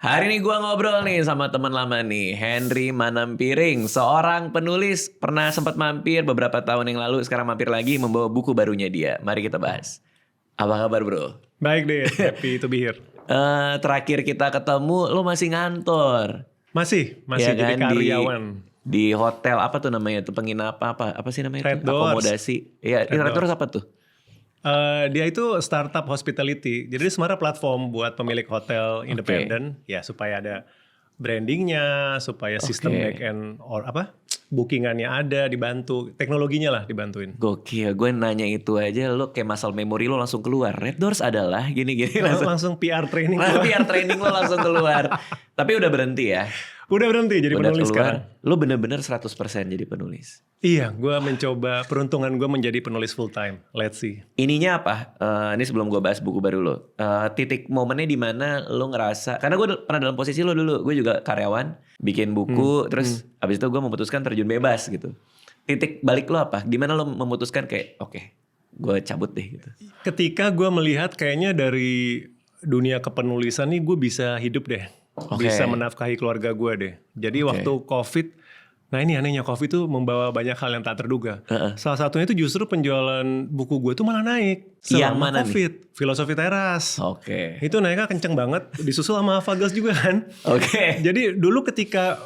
Hari ini gua ngobrol nih sama teman lama nih, Henry Manampiring, seorang penulis, pernah sempat mampir beberapa tahun yang lalu, sekarang mampir lagi membawa buku barunya dia. Mari kita bahas. Apa kabar bro? Baik deh, happy to be here. Terakhir kita ketemu, lo masih ngantor. Masih Ya jadi kan, karyawan. Di hotel apa tuh namanya tuh, penginapan apa sih namanya Red tuh? Doors. Akomodasi. Iya, Red Doors apa tuh? Dia itu startup hospitality, jadi sebenarnya platform buat pemilik hotel independen, ya supaya ada brandingnya, supaya sistem back end bookingannya ada, dibantu, teknologinya lah dibantuin. Gokil, gue nanya itu aja lo kayak muscle memory lo langsung keluar. Red Doors adalah gini-gini Langsung PR training. PR training lo langsung keluar. Tapi udah berhenti ya? Udah berhenti jadi Udah penulis keluar, sekarang. lo bener-bener 100% jadi penulis. Iya, gue mencoba peruntungan gue menjadi penulis full time. Let's see. Ininya apa? Ini sebelum gue bahas buku baru lo. Titik momennya di mana lo ngerasa, karena gue pernah dalam posisi lo dulu. Gue juga karyawan, bikin buku, terus abis itu gue memutuskan terjun bebas gitu. Titik balik lo apa? Di mana lo memutuskan kayak, oke, gue cabut deh gitu. Ketika gue melihat kayaknya dari dunia kepenulisan nih gue bisa hidup deh. Bisa menafkahi keluarga gue deh. Jadi waktu COVID, nah ini anehnya COVID tuh membawa banyak hal yang tak terduga. Salah satunya itu justru penjualan buku gue tuh malah naik. Yang mana COVID, nih? Filosofi Teras. Oke. Itu naiknya kenceng banget, disusul sama Fagels juga kan. Jadi dulu ketika,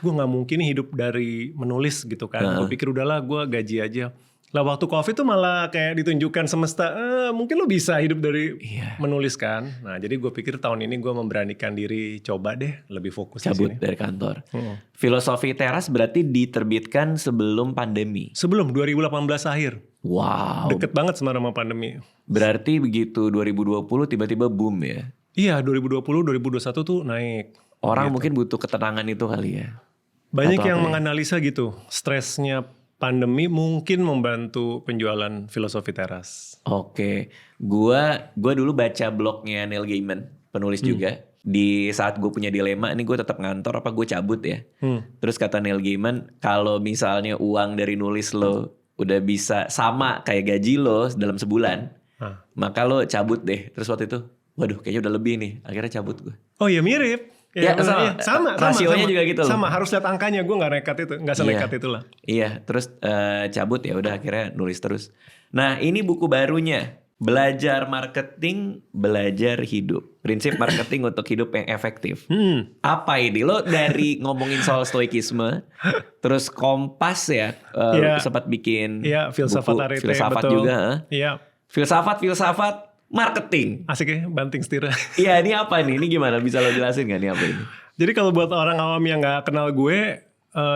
gue gak mungkin hidup dari menulis gitu kan. Gue pikir udahlah gue gaji aja. Lah waktu COVID tuh malah kayak ditunjukkan semesta, mungkin lo bisa hidup dari menulis kan. Nah jadi gue pikir tahun ini gue memberanikan diri coba deh lebih fokus cabut dari kantor. Filosofi Teras berarti diterbitkan sebelum pandemi? Sebelum 2018 akhir. Wow. Deket banget sama pandemi. Berarti begitu 2020 tiba-tiba boom ya? Iya 2020, 2021 tuh naik. Orang mungkin butuh ketenangan itu kali ya? Banyak yang menganalisa gitu, stresnya pandemi mungkin membantu penjualan Filosofi Teras. Oke, gua dulu baca blognya Neil Gaiman, penulis juga. Di saat gue punya dilema, ini gue tetap ngantor apa gue cabut ya. Terus kata Neil Gaiman, kalau misalnya uang dari nulis lo udah bisa sama kayak gaji lo dalam sebulan, maka lo cabut deh. Terus waktu itu, waduh kayaknya udah lebih nih, akhirnya cabut gue. Oh ya mirip. Ya, sama. Rasionya juga gitu loh. Sama, harus lihat angkanya. Gue gak nekat itu, gak senekat itulah. Iya, terus cabut ya udah akhirnya nulis terus. Nah ini buku barunya, Belajar Marketing, Belajar Hidup. Prinsip marketing untuk hidup yang efektif. Apa ini? Lo dari ngomongin soal stoikisme, terus Kompas ya, sempat bikin filsafat buku, filsafat juga. Iya. Filsafat marketing. Asik ya, banting setir. Iya, ini apa nih? Ini gimana? Bisa lo jelasin gak nih apa ini? Jadi kalau buat orang awam yang gak kenal gue,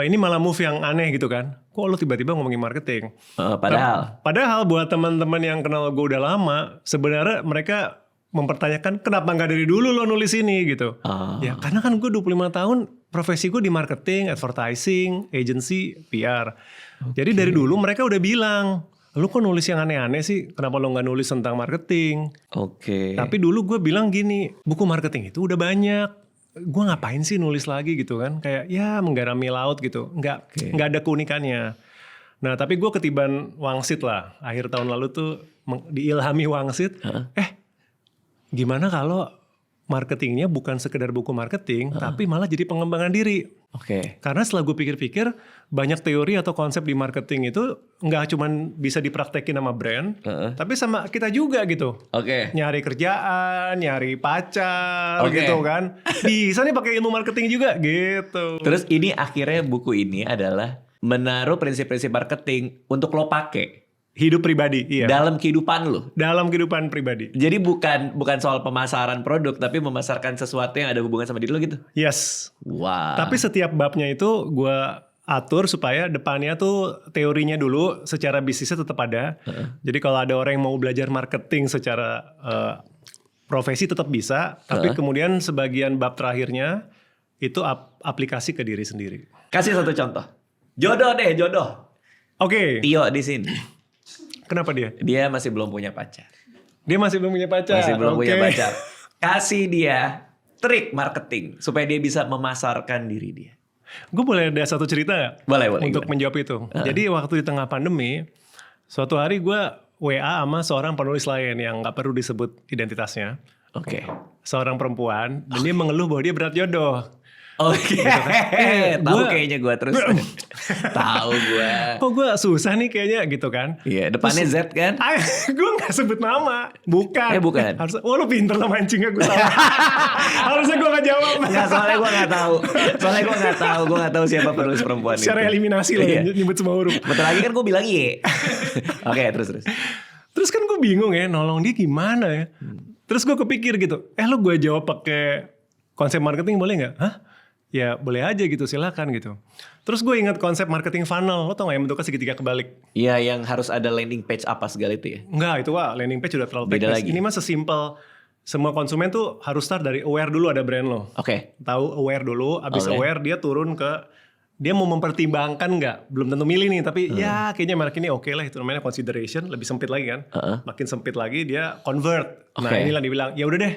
ini malah move yang aneh gitu kan. Kok lo tiba-tiba ngomongin marketing? Padahal buat teman-teman yang kenal gue udah lama, sebenarnya mereka mempertanyakan kenapa gak dari dulu lo nulis ini gitu. Ya karena kan gue 25 tahun profesi gue di marketing, advertising, agency, PR. Jadi dari dulu mereka udah bilang, lu kok nulis yang aneh-aneh sih? Kenapa lo gak nulis tentang marketing? Tapi dulu gue bilang gini, buku marketing itu udah banyak. Gue ngapain sih nulis lagi gitu kan? Kayak ya menggarami laut gitu. Nggak ada keunikannya. Nah tapi gue ketiban wangsit lah. Akhir tahun lalu tuh diilhami wangsit. Gimana kalau marketingnya bukan sekedar buku marketing, tapi malah jadi pengembangan diri. Karena setelah gue pikir-pikir, banyak teori atau konsep di marketing itu nggak cuma bisa dipraktekin sama brand, tapi sama kita juga gitu. Nyari kerjaan, nyari pacar, gitu kan. Bisa nih pakai ilmu marketing juga, gitu. Terus ini akhirnya buku ini adalah menaruh prinsip-prinsip marketing untuk lo pakai. Hidup pribadi, iya. Dalam kehidupan lo. Dalam kehidupan pribadi. Jadi bukan soal pemasaran produk, tapi memasarkan sesuatu yang ada hubungan sama diri lo gitu? Yes. Wow. Tapi setiap babnya itu gue atur supaya depannya tuh teorinya dulu secara bisnisnya tetap ada. Jadi kalau ada orang yang mau belajar marketing secara profesi tetap bisa. Tapi kemudian sebagian bab terakhirnya itu aplikasi ke diri sendiri. Kasih satu contoh. Jodoh deh, jodoh. Tio di sini. Kenapa dia? Dia masih belum punya pacar. Dia masih belum punya pacar? Masih belum punya pacar. Kasih dia trik marketing supaya dia bisa memasarkan diri dia. Gue boleh ada satu cerita gak? Boleh. Untuk menjawab itu. Jadi waktu di tengah pandemi, suatu hari gue WA sama seorang penulis lain yang gak perlu disebut identitasnya. Oke. Seorang perempuan dan dia mengeluh bahwa dia berat jodoh. Oke. Tahu kayaknya gue terus. Tahu gue. Kok gue susah nih kayaknya gitu kan. Iya, depannya Z kan? Gue gak sebut nama. Bukan. Bukan. Wah lu pinter lah mancing gue salah. Harusnya gue gak jawab. Enggak, soalnya gue gak tahu. Gue gak tahu siapa penulis perempuan secara itu. Eliminasi loh nyebut semua huruf. Bentar lagi kan gue bilang Y. Oke, terus. Terus kan gue bingung ya, nolong dia gimana ya. Terus gue kepikir gitu, lu gue jawab pakai konsep marketing boleh gak? Hah? Ya boleh aja gitu, silakan gitu. Terus gue ingat konsep marketing funnel, lo tau gak yang bentuknya segitiga kebalik? Iya, yang harus ada landing page apa segala itu ya? Enggak, itu landing page udah terlalu teknis. Ini mah sesimpel, semua konsumen tuh harus start dari aware dulu ada brand lo. Oke. Tahu aware dulu, abis aware dia turun ke, dia mau mempertimbangkan nggak? Belum tentu milih nih, tapi ya kayaknya merek ini oke lah, itu namanya consideration, lebih sempit lagi kan? Makin sempit lagi dia convert. Nah inilah dibilang, ya udah deh,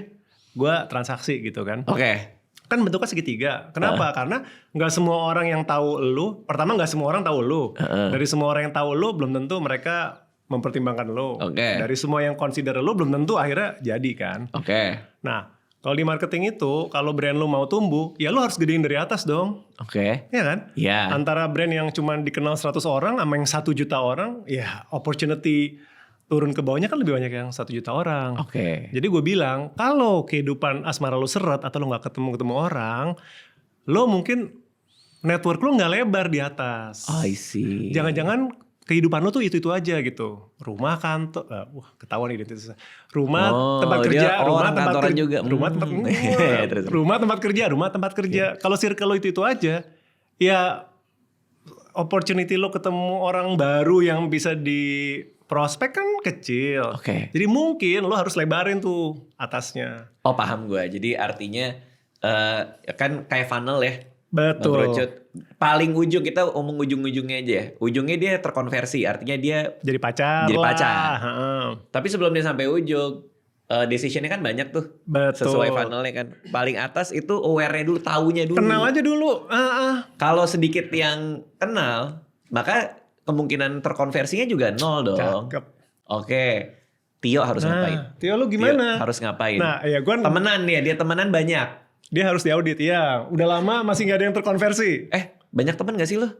gue transaksi gitu kan? Oke. Kan bentuknya segitiga. Kenapa? Karena nggak semua orang yang tahu lu. Pertama nggak semua orang tahu lu. Dari semua orang yang tahu lu belum tentu mereka mempertimbangkan lu. Dari semua yang consider lu belum tentu akhirnya jadi kan. Nah kalau di marketing itu kalau brand lu mau tumbuh ya lu harus gedein dari atas dong. Iya kan? Iya. Antara brand yang cuma dikenal 100 orang sama yang 1 juta orang ya opportunity turun ke bawahnya kan lebih banyak yang 1 juta orang. Jadi gue bilang, kalau kehidupan asmara lo seret atau lo gak ketemu orang, lo mungkin network lo gak lebar di atas. I see. Jangan-jangan kehidupan lo tuh itu-itu aja gitu. Rumah, kantor, ketahuan identitasnya. Rumah, tempat kerja, rumah, tempat kerja. Juga. Rumah, tempat kerja. Kalau circle lo itu-itu aja, ya opportunity lo ketemu orang baru yang bisa di prospek kan kecil. Jadi mungkin lo harus lebarin tuh atasnya. Oh paham gue. Jadi artinya kan kayak funnel ya. Betul. Paling ujung kita omong ujung-ujungnya aja. Ujungnya dia terkonversi. Artinya dia jadi pacar. Tapi sebelum dia sampai ujung, decisionnya kan banyak tuh. Betul. Sesuai funnelnya kan. Paling atas itu aware-nya dulu, taunya dulu. Kenal aja dulu. Kalau sedikit yang kenal, maka kemungkinan terkonversinya juga 0 dong. Cakep. Tio harus ngapain? Tio lu gimana? Tio harus ngapain? Nah ya gue temenan ya, dia temenan banyak. Dia harus diaudit ya. Udah lama masih gak ada yang terkonversi. Banyak temen gak sih lu?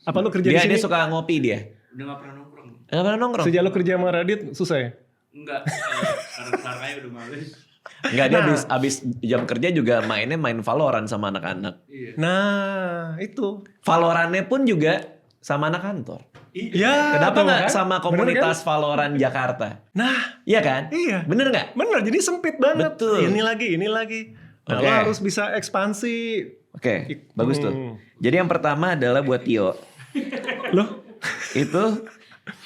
Apa lu kerja di sini? Dia suka ngopi dia. Udah gak pernah nongkrong. Gak pernah nongkrong? Sejak lu kerja sama Radit susah ya? Enggak, karena aja udah males. Enggak, dia abis jam kerja juga main Valorant sama anak-anak. Nah itu. Valorantnya pun juga sama anak kantor. Iya. Kenapa nggak sama komunitas kan? Valorant Jakarta? Nah, iya kan? Iya. Bener nggak? Bener. Jadi sempit banget. Betul. Ini lagi. Nah, lo harus bisa ekspansi. Bagus tuh. Jadi yang pertama adalah buat Tio. Loh? Itu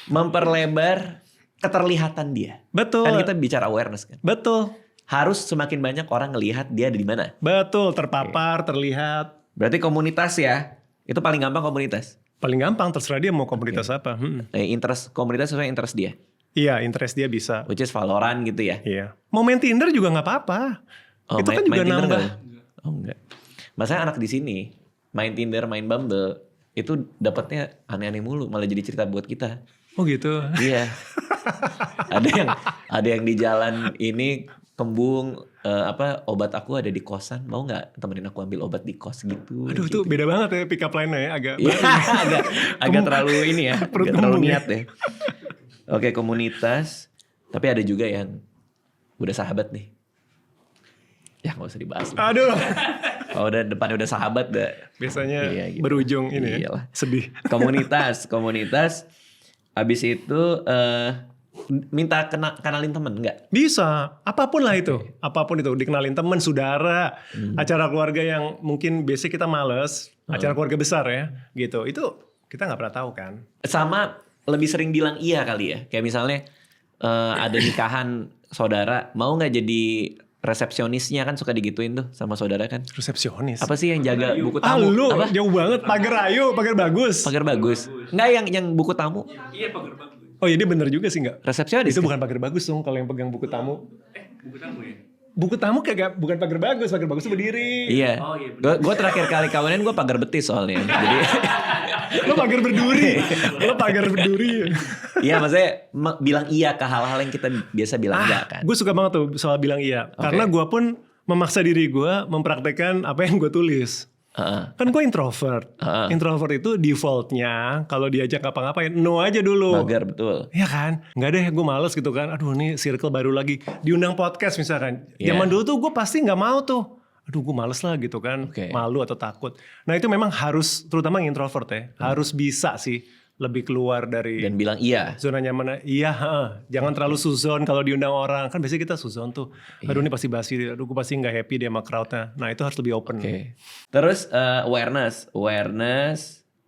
memperlebar keterlihatan dia. Betul. Kan kita bicara awareness kan. Betul. Harus semakin banyak orang ngelihat dia di mana. Betul. Terpapar, terlihat. Berarti komunitas ya. Itu paling gampang komunitas. Paling gampang, terserah dia mau komunitas apa. Interest komunitas sesuai interest dia. Iya, interest dia bisa. Which is Valorant gitu ya. Iya. Mau main Tinder juga gak apa-apa. Itu kan juga nambah. Enggak. Masalahnya anak di sini main Tinder, main Bumble itu dapatnya aneh-aneh mulu, malah jadi cerita buat kita. Oh gitu. Iya. ada yang di jalan ini kembung obat aku ada di kosan, mau nggak temenin aku ambil obat di kos gitu. Aduh gitu. Itu beda banget ya pick up line-nya ya, agak terlalu ini ya, agak terlalu niat ya. Oke, komunitas, tapi ada juga yang udah sahabat nih. Ya nggak usah dibahas lah. Aduh. Oh udah depannya udah sahabat dah. Biasanya gitu. Berujung ini Iyalah. Sedih. Komunitas. Abis itu minta kenalin temen nggak? Bisa, apapun lah itu. Apapun itu, dikenalin temen, saudara, acara keluarga yang mungkin biasanya kita males, acara keluarga besar ya, gitu. Itu kita nggak pernah tahu kan. Sama lebih sering bilang iya kali ya. Kayak misalnya ada nikahan saudara, mau nggak jadi resepsionisnya, kan suka digituin tuh sama saudara kan. Resepsionis? Apa sih yang jaga buku tamu? Lu apa? Jauh banget. Pagar bagus. Pagar bagus. Nggak yang buku tamu? Iya, pagar bagus. Oh iya, dia bener juga sih nggak? Resepsionis itu kan? bukan pagar bagus dong kalau yang pegang buku tamu. Buku tamu ya? Buku tamu kayak bukan pagar bagus tuh berdiri. Iya. Oh iya. Gue terakhir kali kawinan gue pagar betis soalnya. Jadi Lo pagar berduri. Iya, maksudnya bilang iya ke hal-hal yang kita biasa bilang enggak kan. Gue suka banget tuh soal bilang iya. Karena gue pun memaksa diri gue mempraktekkan apa yang gue tulis. Kan gue introvert. Introvert itu defaultnya kalau diajak ngapa-ngapain no aja dulu. Mager, betul. Iya kan? Nggak deh, gue males gitu kan. Aduh nih circle baru lagi. Diundang podcast misalkan. Zaman dulu tuh gue pasti nggak mau tuh. Aduh gue males lah gitu kan. Malu atau takut. Nah itu memang harus, terutama yang introvert ya. Harus bisa sih lebih keluar dari. Dan bilang iya. Zona nyaman. Iya, jangan terlalu suzon kalau diundang orang. Kan biasanya kita suzon tuh. Aduh ini pasti basi. Aduh gue pasti nggak happy deh sama crowdnya. Nah itu harus lebih open. Terus awareness.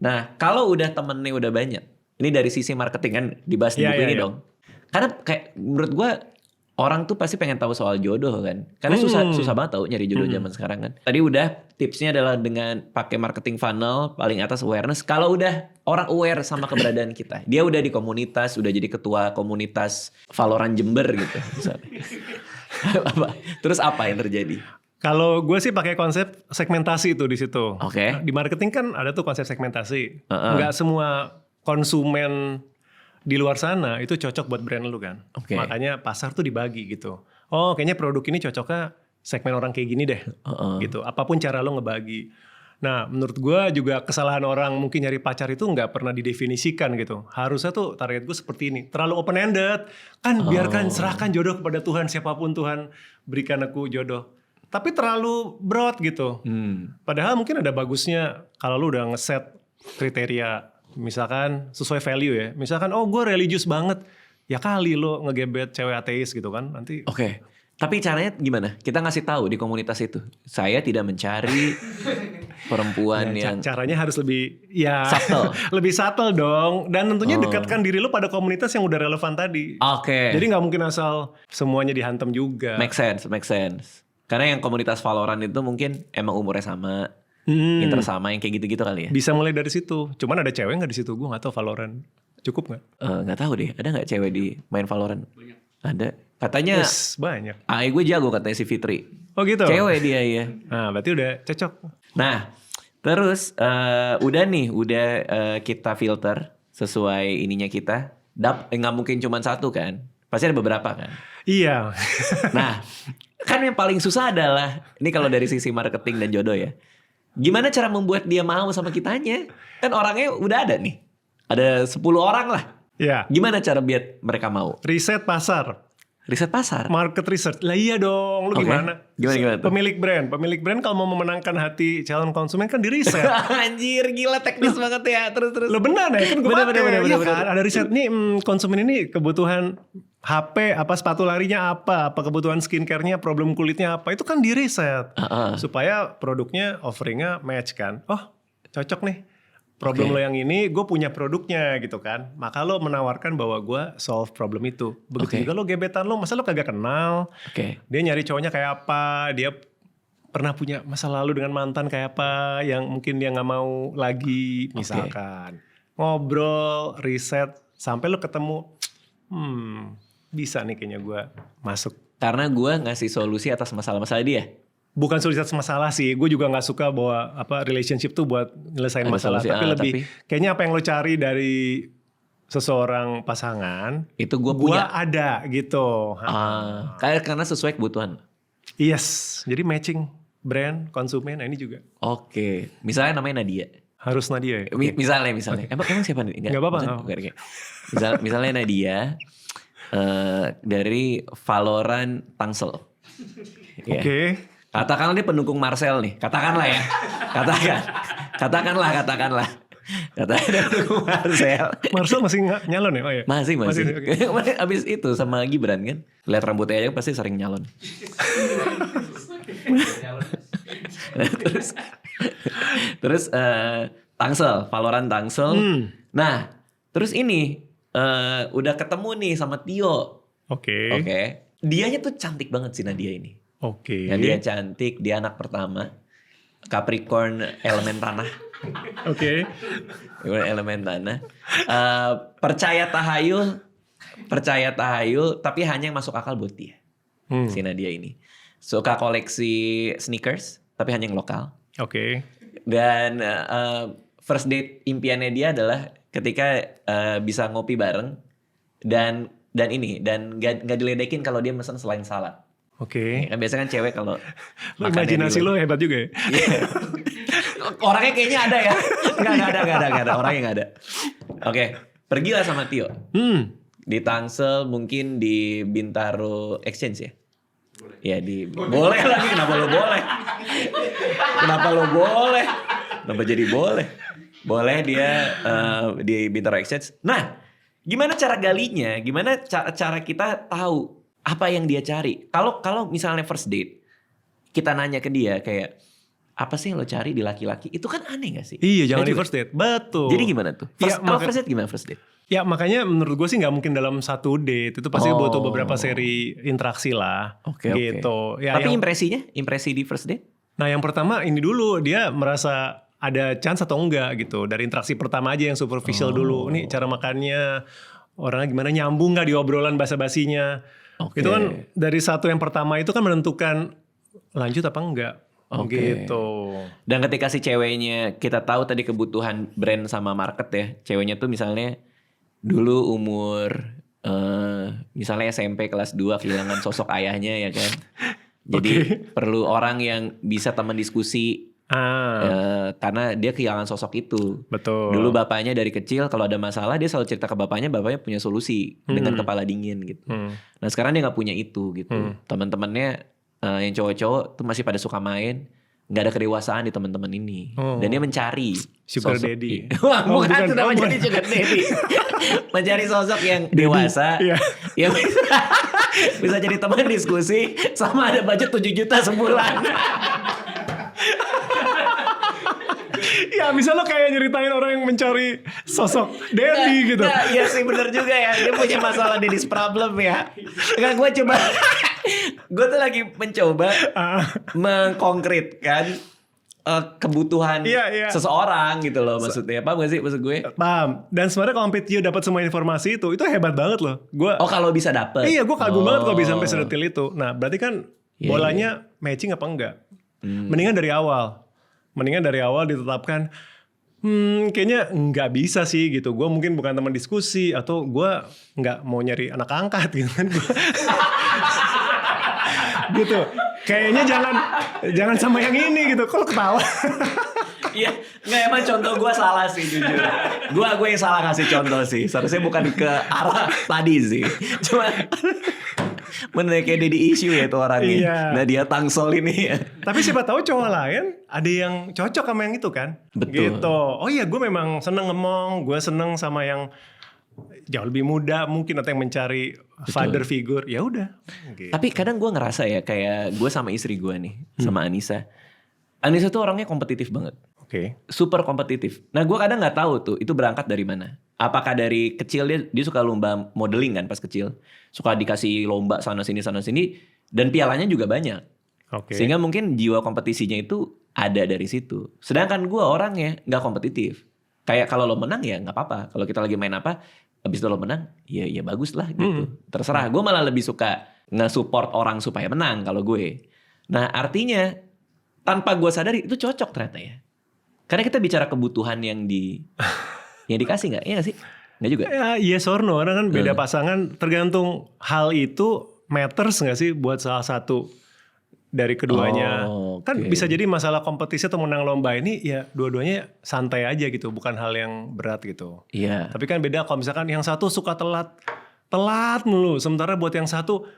Nah kalau udah temennya udah banyak. Ini dari sisi marketing kan dibahas di buku ini dong. Karena kayak menurut gue orang tuh pasti pengen tahu soal jodoh kan. Karena susah banget tahu nyari jodoh zaman sekarang kan. Tadi udah tipsnya adalah dengan pakai marketing funnel, paling atas awareness. Kalau udah orang aware sama keberadaan kita, dia udah di komunitas, udah jadi ketua komunitas Valorant Jember gitu misalnya. Terus apa yang terjadi? Kalau gue sih pakai konsep segmentasi itu di situ. Di marketing kan ada tuh konsep segmentasi. Nggak semua konsumen di luar sana itu cocok buat brand lu kan. Makanya pasar tuh dibagi gitu. Oh kayaknya produk ini cocoknya segmen orang kayak gini deh. Gitu. Apapun cara lu ngebagi. Nah menurut gue juga kesalahan orang mungkin nyari pacar itu nggak pernah didefinisikan gitu. Harusnya tuh target gue seperti ini. Terlalu open ended. Kan biarkan serahkan jodoh kepada Tuhan. Siapapun Tuhan berikan aku jodoh. Tapi terlalu broad gitu. Padahal mungkin ada bagusnya kalau lu udah ngeset kriteria. Misalkan sesuai value ya. Misalkan gue religius banget. Ya kali lo ngegebet cewek ateis gitu kan. Nanti. Tapi caranya gimana? Kita ngasih tahu di komunitas itu. Saya tidak mencari perempuan yang. Caranya harus lebih subtle. Lebih subtle dong. Dan tentunya dekatkan diri lo pada komunitas yang udah relevan tadi. Jadi gak mungkin asal semuanya dihantam juga. Make sense. Karena yang komunitas Valorant itu mungkin emang umurnya sama. Inter sama yang kayak gitu-gitu kali ya. Bisa mulai dari situ. Cuman ada cewek gak di situ? Gue gak tahu Valorant. Cukup gak? Gak tahu deh. Ada gak cewek di main Valorant? Banyak. Ada. Katanya banyak. Gue jago katanya si Fitri. Oh gitu? Cewek dia ya. Nah berarti udah cocok. Nah terus udah kita filter sesuai ininya kita. Gak mungkin cuma satu kan. Pasti ada beberapa kan. Iya. Nah kan yang paling susah adalah. Ini kalau dari sisi marketing dan jodoh ya. Gimana cara membuat dia mau sama kitanya? Kan orangnya udah ada nih. Ada 10 orang lah. Iya. Gimana cara biar mereka mau? Riset pasar. Market research. Lah iya dong. Lu gimana? Gimana tuh? Pemilik brand kalau mau memenangkan hati calon konsumen kan di riset. Anjir gila teknis banget ya. Terus. Lo benar ya? Kan gue bener. kan? Ada riset nih konsumen ini kebutuhan HP, apa sepatu larinya apa kebutuhan skincare-nya, problem kulitnya apa. Itu kan di riset. Supaya produknya, offeringnya match kan. Oh cocok nih. Problem lo yang ini, gue punya produknya gitu kan. Maka lo menawarkan bahwa gue solve problem itu. Begitu juga lo gebetan lo, masa lo kagak kenal. Dia nyari cowoknya kayak apa, dia pernah punya masa lalu dengan mantan kayak apa, yang mungkin dia gak mau lagi misalkan. Ngobrol, riset, sampai lo ketemu, bisa nih kayaknya gue masuk. Karena gue ngasih solusi atas masalah-masalah dia. Bukan solusi atas masalah sih. Gue juga gak suka bahwa relationship tuh buat nyelesain masalah. Solusi, tapi lebih kayaknya apa yang lo cari dari seseorang pasangan. Itu gue punya. Gue ada gitu. Karena sesuai kebutuhan. Yes. Jadi matching brand, konsumen. Nah ini juga. Misalnya namanya Nadia. Harus Nadia ya? Misalnya. Emang siapa nih? Gak apa-apa. Misalnya Nadia. Dari Valorant Tangsel. Katakanlah dia pendukung Marcel nih. Katakanlah ya. Katakanlah. Katakanlah dia pendukung Marcel. Marcel masih nyalon ya? Oh, iya. Masih. Abis itu sama Gibran kan. Lihat rambutnya aja pasti sering nyalon. Terus Tangsel. Valorant Tangsel. Nah terus ini. Udah ketemu nih sama Tio. Dianya tuh cantik banget sih Nadia ini. Dia cantik, dia anak pertama. Capricorn elemen tanah. Elemen tanah. Percaya tahayul, tapi hanya yang masuk akal buat dia. Si Nadia ini. Suka koleksi sneakers, tapi hanya yang lokal. Dan first date impiannya dia adalah ketika bisa ngopi bareng dan nggak diledekin kalau dia mesen selain salad. Oke. Kan biasanya kan cewek kalau imajinasi lo hebat juga ya. Iya. Orangnya kayaknya ada ya. Nggak ada. Orangnya nggak ada. Oke, pergilah sama Tio. Di Tangsel, mungkin di Bintaro Exchange ya. Boleh. Ya boleh lagi. Kenapa lo boleh? Kenapa jadi boleh? Boleh dia di Bintaro Exchange. Nah, gimana cara galinya? Gimana cara kita tahu apa yang dia cari? Kalau misalnya first date, kita nanya ke dia kayak, apa sih yang lo cari di laki-laki? Itu kan aneh gak sih? Iya, jangan di first date. Betul. Jadi gimana tuh? First date gimana first date? Ya makanya menurut gue sih gak mungkin dalam satu date. Itu pasti butuh beberapa seri interaksi lah. Oke. Gitu. Ya, tapi impresi di first date? Nah yang pertama ini dulu, dia merasa ada chance atau enggak gitu. Dari interaksi pertama aja yang superficial dulu. Nih cara makannya, orangnya gimana, nyambung gak di obrolan basa-basinya. Itu kan dari satu yang pertama itu kan menentukan lanjut apa enggak. Gitu. Dan ketika si ceweknya, kita tahu tadi kebutuhan brand sama market ya. Ceweknya tuh misalnya dulu umur misalnya SMP kelas 2 kehilangan sosok ayahnya ya kan. Jadi perlu orang yang bisa teman diskusi. Karena dia kehilangan sosok itu. Betul. Dulu bapaknya dari kecil kalau ada masalah dia selalu cerita ke bapaknya punya solusi dengan kepala dingin gitu. Nah sekarang dia nggak punya itu gitu. Teman-temannya yang cowok-cowok tuh masih pada suka main, nggak ada kedewasaan di teman-teman ini. Dan dia mencari sugar sosok, daddy. bukan sudah mencari sugar daddy. Mencari sosok yang dewasa, yang bisa jadi teman diskusi, sama ada budget 7 juta sebulan. Ya bisa lo kayak nyeritain orang yang mencari sosok daddy gitu. Iya sih bener juga ya. Dia punya masalah daddy's problem ya. Enggak, gue tuh lagi mencoba mengkonkretkan kebutuhan seseorang gitu loh maksudnya. Paham gak sih maksud gue? Paham. Dan sebenarnya kalau Tio dapat semua informasi itu hebat banget loh. Kalau bisa dapet. Iya, gue kagum banget kalau bisa sampai sedetil itu. Nah, berarti kan bolanya matching apa enggak? Mendingan dari awal ditetapkan. Kayaknya nggak bisa sih gitu. Gue mungkin bukan teman diskusi atau gue nggak mau nyari anak angkat gitu kan. Gitu. Kayaknya jangan sama yang ini gitu. Kalau ketawa. Iya, nggak emang contoh gue salah sih jujur. Gue yang salah kasih contoh sih. Seharusnya bukan ke arah tadi sih. Cuma bener kayak Deddy issue ya itu orangnya. Iya. Nah dia Tangsel ini ya. Tapi siapa tahu cowok lain ada yang cocok sama yang itu kan. Betul. Gitu. Oh iya, gue memang seneng ngomong. Gue seneng sama yang jauh lebih muda mungkin atau yang mencari father figure. Ya udah. Gitu. Tapi kadang gue ngerasa ya kayak gue sama istri gue nih, sama Anissa. Anissa tuh orangnya kompetitif banget. Oke. Super kompetitif. Nah gue kadang nggak tahu tuh itu berangkat dari mana. Apakah dari kecil dia suka lomba modeling kan pas kecil. Suka dikasih lomba sana sini dan pialanya juga banyak. Oke. Sehingga mungkin jiwa kompetisinya itu ada dari situ. Sedangkan gue orangnya nggak kompetitif. Kayak kalau lo menang ya nggak apa-apa. Kalau kita lagi main apa, habis itu lo menang, ya bagus lah gitu. Terserah. Gue malah lebih suka nge-support orang supaya menang kalau gue. Nah artinya tanpa gue sadari itu cocok ternyata ya. Karena kita bicara kebutuhan yang dikasih nggak? Iya nggak sih? Nggak juga? Ya yes or no. Karena kan beda pasangan. Tergantung hal itu matters nggak sih buat salah satu dari keduanya. Kan bisa jadi masalah kompetisi atau menang lomba ini ya dua-duanya santai aja gitu. Bukan hal yang berat gitu. Iya. Tapi kan beda kalau misalkan yang satu suka telat mulu. Sementara buat yang satu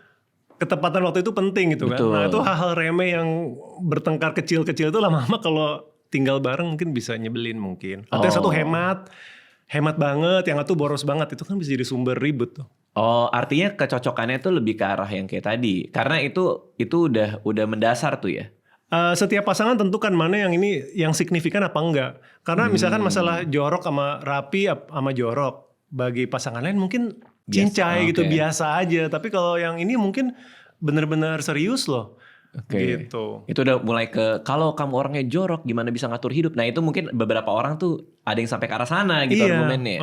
ketepatan waktu itu penting gitu kan. Betul. Nah itu hal-hal remeh yang bertengkar kecil-kecil itu lama-lama kalau tinggal bareng mungkin bisa nyebelin mungkin. Atau yang satu hemat banget, yang satu boros banget. Itu kan bisa jadi sumber ribut tuh. Oh, artinya kecocokannya tuh lebih ke arah yang kayak tadi. Karena itu udah mendasar tuh ya. Setiap pasangan tentukan mana yang ini yang signifikan apa enggak. Karena misalkan masalah jorok sama rapi sama jorok. Bagi pasangan lain mungkin cincai gitu, biasa aja. Tapi kalau yang ini mungkin benar-benar serius loh. Gitu. Itu udah mulai ke kalau kamu orangnya jorok gimana bisa ngatur hidup. Nah itu mungkin beberapa orang tuh ada yang sampai ke arah sana gitu argumennya.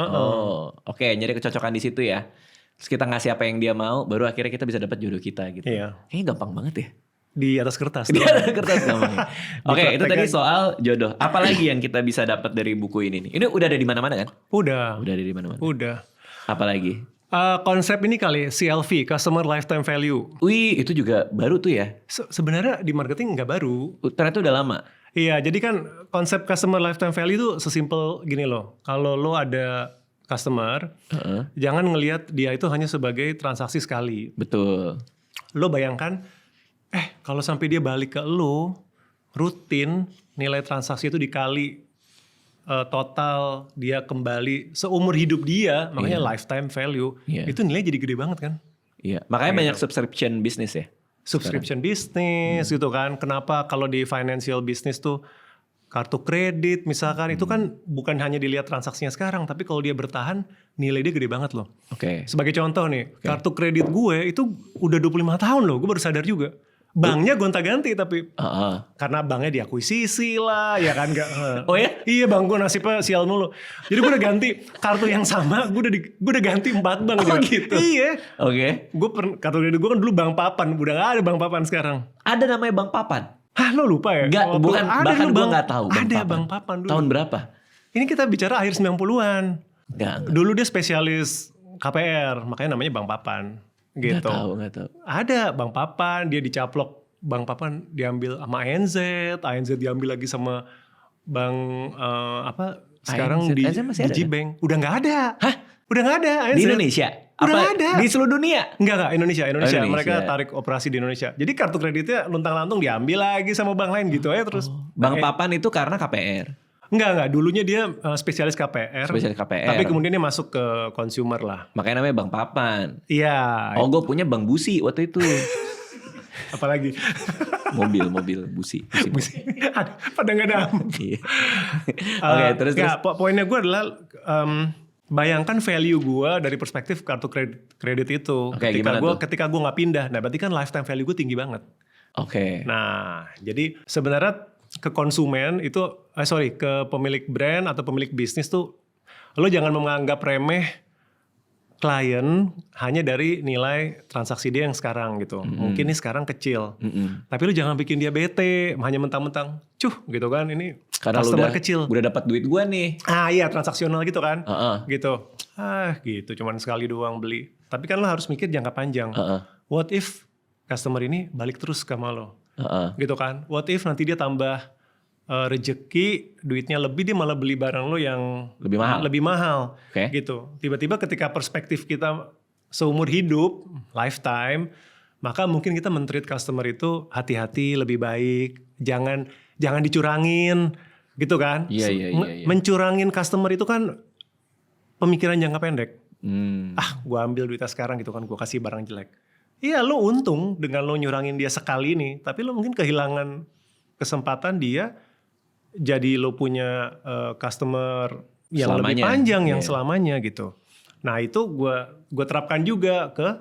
Oke, nyari kecocokan di situ ya. Terus kita ngasih apa yang dia mau, baru akhirnya kita bisa dapat jodoh kita gitu. Iya. Kayaknya gampang banget ya. di atas kertas. Di atas kertas ngomongnya. Oke, itu tadi Dipraktekkan. soal jodoh. Apalagi yang kita bisa dapat dari buku ini nih? Ini udah ada di mana-mana kan? Udah. Udah ada di mana-mana. Udah. Apalagi? Konsep ini kali, CLV, Customer Lifetime Value. Wih, itu juga baru tuh ya? Sebenarnya di marketing nggak baru. Ternyata udah lama. Iya, jadi kan konsep Customer Lifetime Value itu sesimpel gini loh. Kalau lo ada customer, jangan ngelihat dia itu hanya sebagai transaksi sekali. Betul. Lo bayangkan, kalau sampai dia balik ke lo, rutin nilai transaksi itu dikali total dia kembali seumur hidup dia, makanya lifetime value, itu nilai jadi gede banget kan. Iya, makanya banyak subscription bisnis ya. Subscription bisnis gitu kan. Kenapa kalau di financial business tuh kartu kredit misalkan itu kan bukan hanya dilihat transaksinya sekarang, tapi kalau dia bertahan nilai dia gede banget loh. Oke. Sebagai contoh nih, kartu kredit gue itu udah 25 tahun loh, gue baru sadar juga. Banknya gonta-ganti tapi karena banknya diakuisisi lah, ya kan nggak? Oh ya? Iya, bang gue nasibnya sial mulu. Jadi gue udah ganti kartu yang sama, gue udah ganti 4 bank. Oh juga. gitu. Iya. Oke. Kartu kredit gue kan dulu Bank Papan, udah nggak ada Bank Papan sekarang. Ada namanya Bank Papan? Hah, lo lupa ya? Enggak, bukan. Bahkan gue nggak tahu. Ada Bank Papan dulu. Tahun berapa? Ini kita bicara akhir 90-an. Enggak. Dulu dia spesialis KPR, makanya namanya Bank Papan. Gitu. Nggak tahu. Ada Bank Papan, dia dicaplok. Bank Papan diambil sama ANZ diambil lagi sama Bank sekarang ANZ. di ANZ masih ada, Digibank. Udah nggak ada. Hah? Udah nggak ada ANZ. Di Indonesia? Udah nggak ada. Di seluruh dunia? Enggak, Indonesia. Indonesia. Mereka tarik operasi di Indonesia. Jadi kartu kreditnya luntang-lantung diambil lagi sama bank lain gitu aja terus. Bank Papan itu karena KPR? Enggak. Dulunya dia spesialis KPR. Spesialis KPR. Tapi kemudian dia masuk ke consumer lah. Makanya namanya Bank Papan. Iya. Oh, gue punya Bank Busi waktu itu. Apalagi mobil busi. Aduh, pada nggak ada. Iya. Oke, terus. Poinnya gue adalah bayangkan value gue dari perspektif kartu kredit itu. Oke, ketika gue nggak pindah, nah berarti kan lifetime value gue tinggi banget. Oke. Nah, jadi sebenarnya ke konsumen itu, ke pemilik brand atau pemilik bisnis tuh, lo jangan menganggap remeh klien hanya dari nilai transaksi dia yang sekarang gitu. Mungkin ini sekarang kecil. Tapi lu jangan bikin dia bete, hanya mentang-mentang, gitu kan, ini karena customer kecil. Udah dapat duit gua nih. Iya, transaksional gitu kan. Gitu. Gitu, cuman sekali doang beli. Tapi kan lo harus mikir jangka panjang. What if customer ini balik terus ke lo? Gitu kan. What if nanti dia tambah rejeki, duitnya lebih, dia malah beli barang lo yang lebih mahal. Okay. Gitu. Tiba-tiba ketika perspektif kita seumur hidup, lifetime, maka mungkin kita men-treat customer itu hati-hati, lebih baik, jangan dicurangin, gitu kan. Iya. Mencurangin customer itu kan pemikiran jangka pendek. Gue ambil duitnya sekarang gitu kan, gue kasih barang jelek. Iya, lo untung dengan lo nyurangin dia sekali nih, tapi lo mungkin kehilangan kesempatan dia jadi lo punya customer yang lebih panjang, yang selamanya gitu. Nah itu gue terapkan juga ke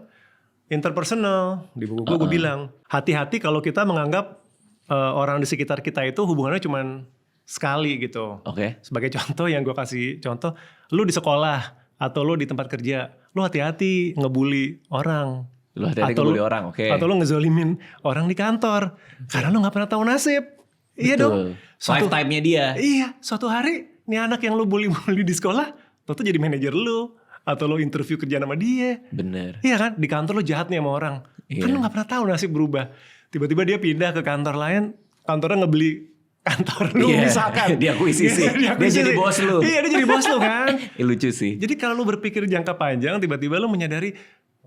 interpersonal. Di buku gue bilang, hati-hati kalau kita menganggap orang di sekitar kita itu hubungannya cuma sekali gitu. Sebagai contoh yang gue kasih contoh, lo di sekolah atau lo di tempat kerja, lo hati-hati ngebully orang. Ngebully orang, Atau lo ngezolimin orang di kantor. Karena lo gak pernah tahu nasib. Iya dong. Lifetime-nya dia. Iya, suatu hari nih anak yang lo bully di sekolah, lo tuh jadi manajer lo. Atau lo interview kerja sama dia. Bener. Iya kan, di kantor lo jahat nih sama orang. Kan lo gak pernah tahu nasib berubah. Tiba-tiba dia pindah ke kantor lain, kantornya ngebeli kantor lu misalkan. Dia akuisisi. Dia jadi bos lu. Iya, dia jadi bos lu kan. Lucu sih. Jadi kalau lo berpikir jangka panjang, tiba-tiba lo menyadari,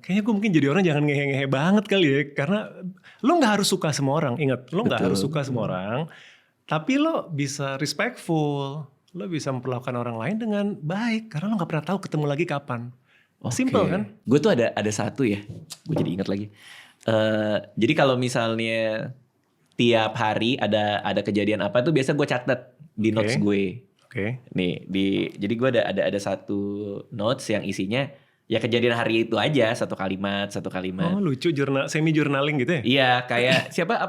kayaknya gue mungkin jadi orang jangan ngehe-ngehe banget kali ya. Karena lo gak harus suka sama orang. Ingat, lo gak harus suka sama orang. Tapi lo bisa respectful. Lo bisa memperlakukan orang lain dengan baik. Karena lo gak pernah tahu ketemu lagi kapan. Simple kan? Gue tuh ada satu ya. Gue jadi ingat lagi. Jadi kalau misalnya tiap hari ada kejadian apa tuh biasa gue catat di notes gue. Nih jadi gue ada satu notes yang isinya ya kejadian hari itu aja, satu kalimat. Oh lucu, semi journaling gitu ya? Iya, kayak siapa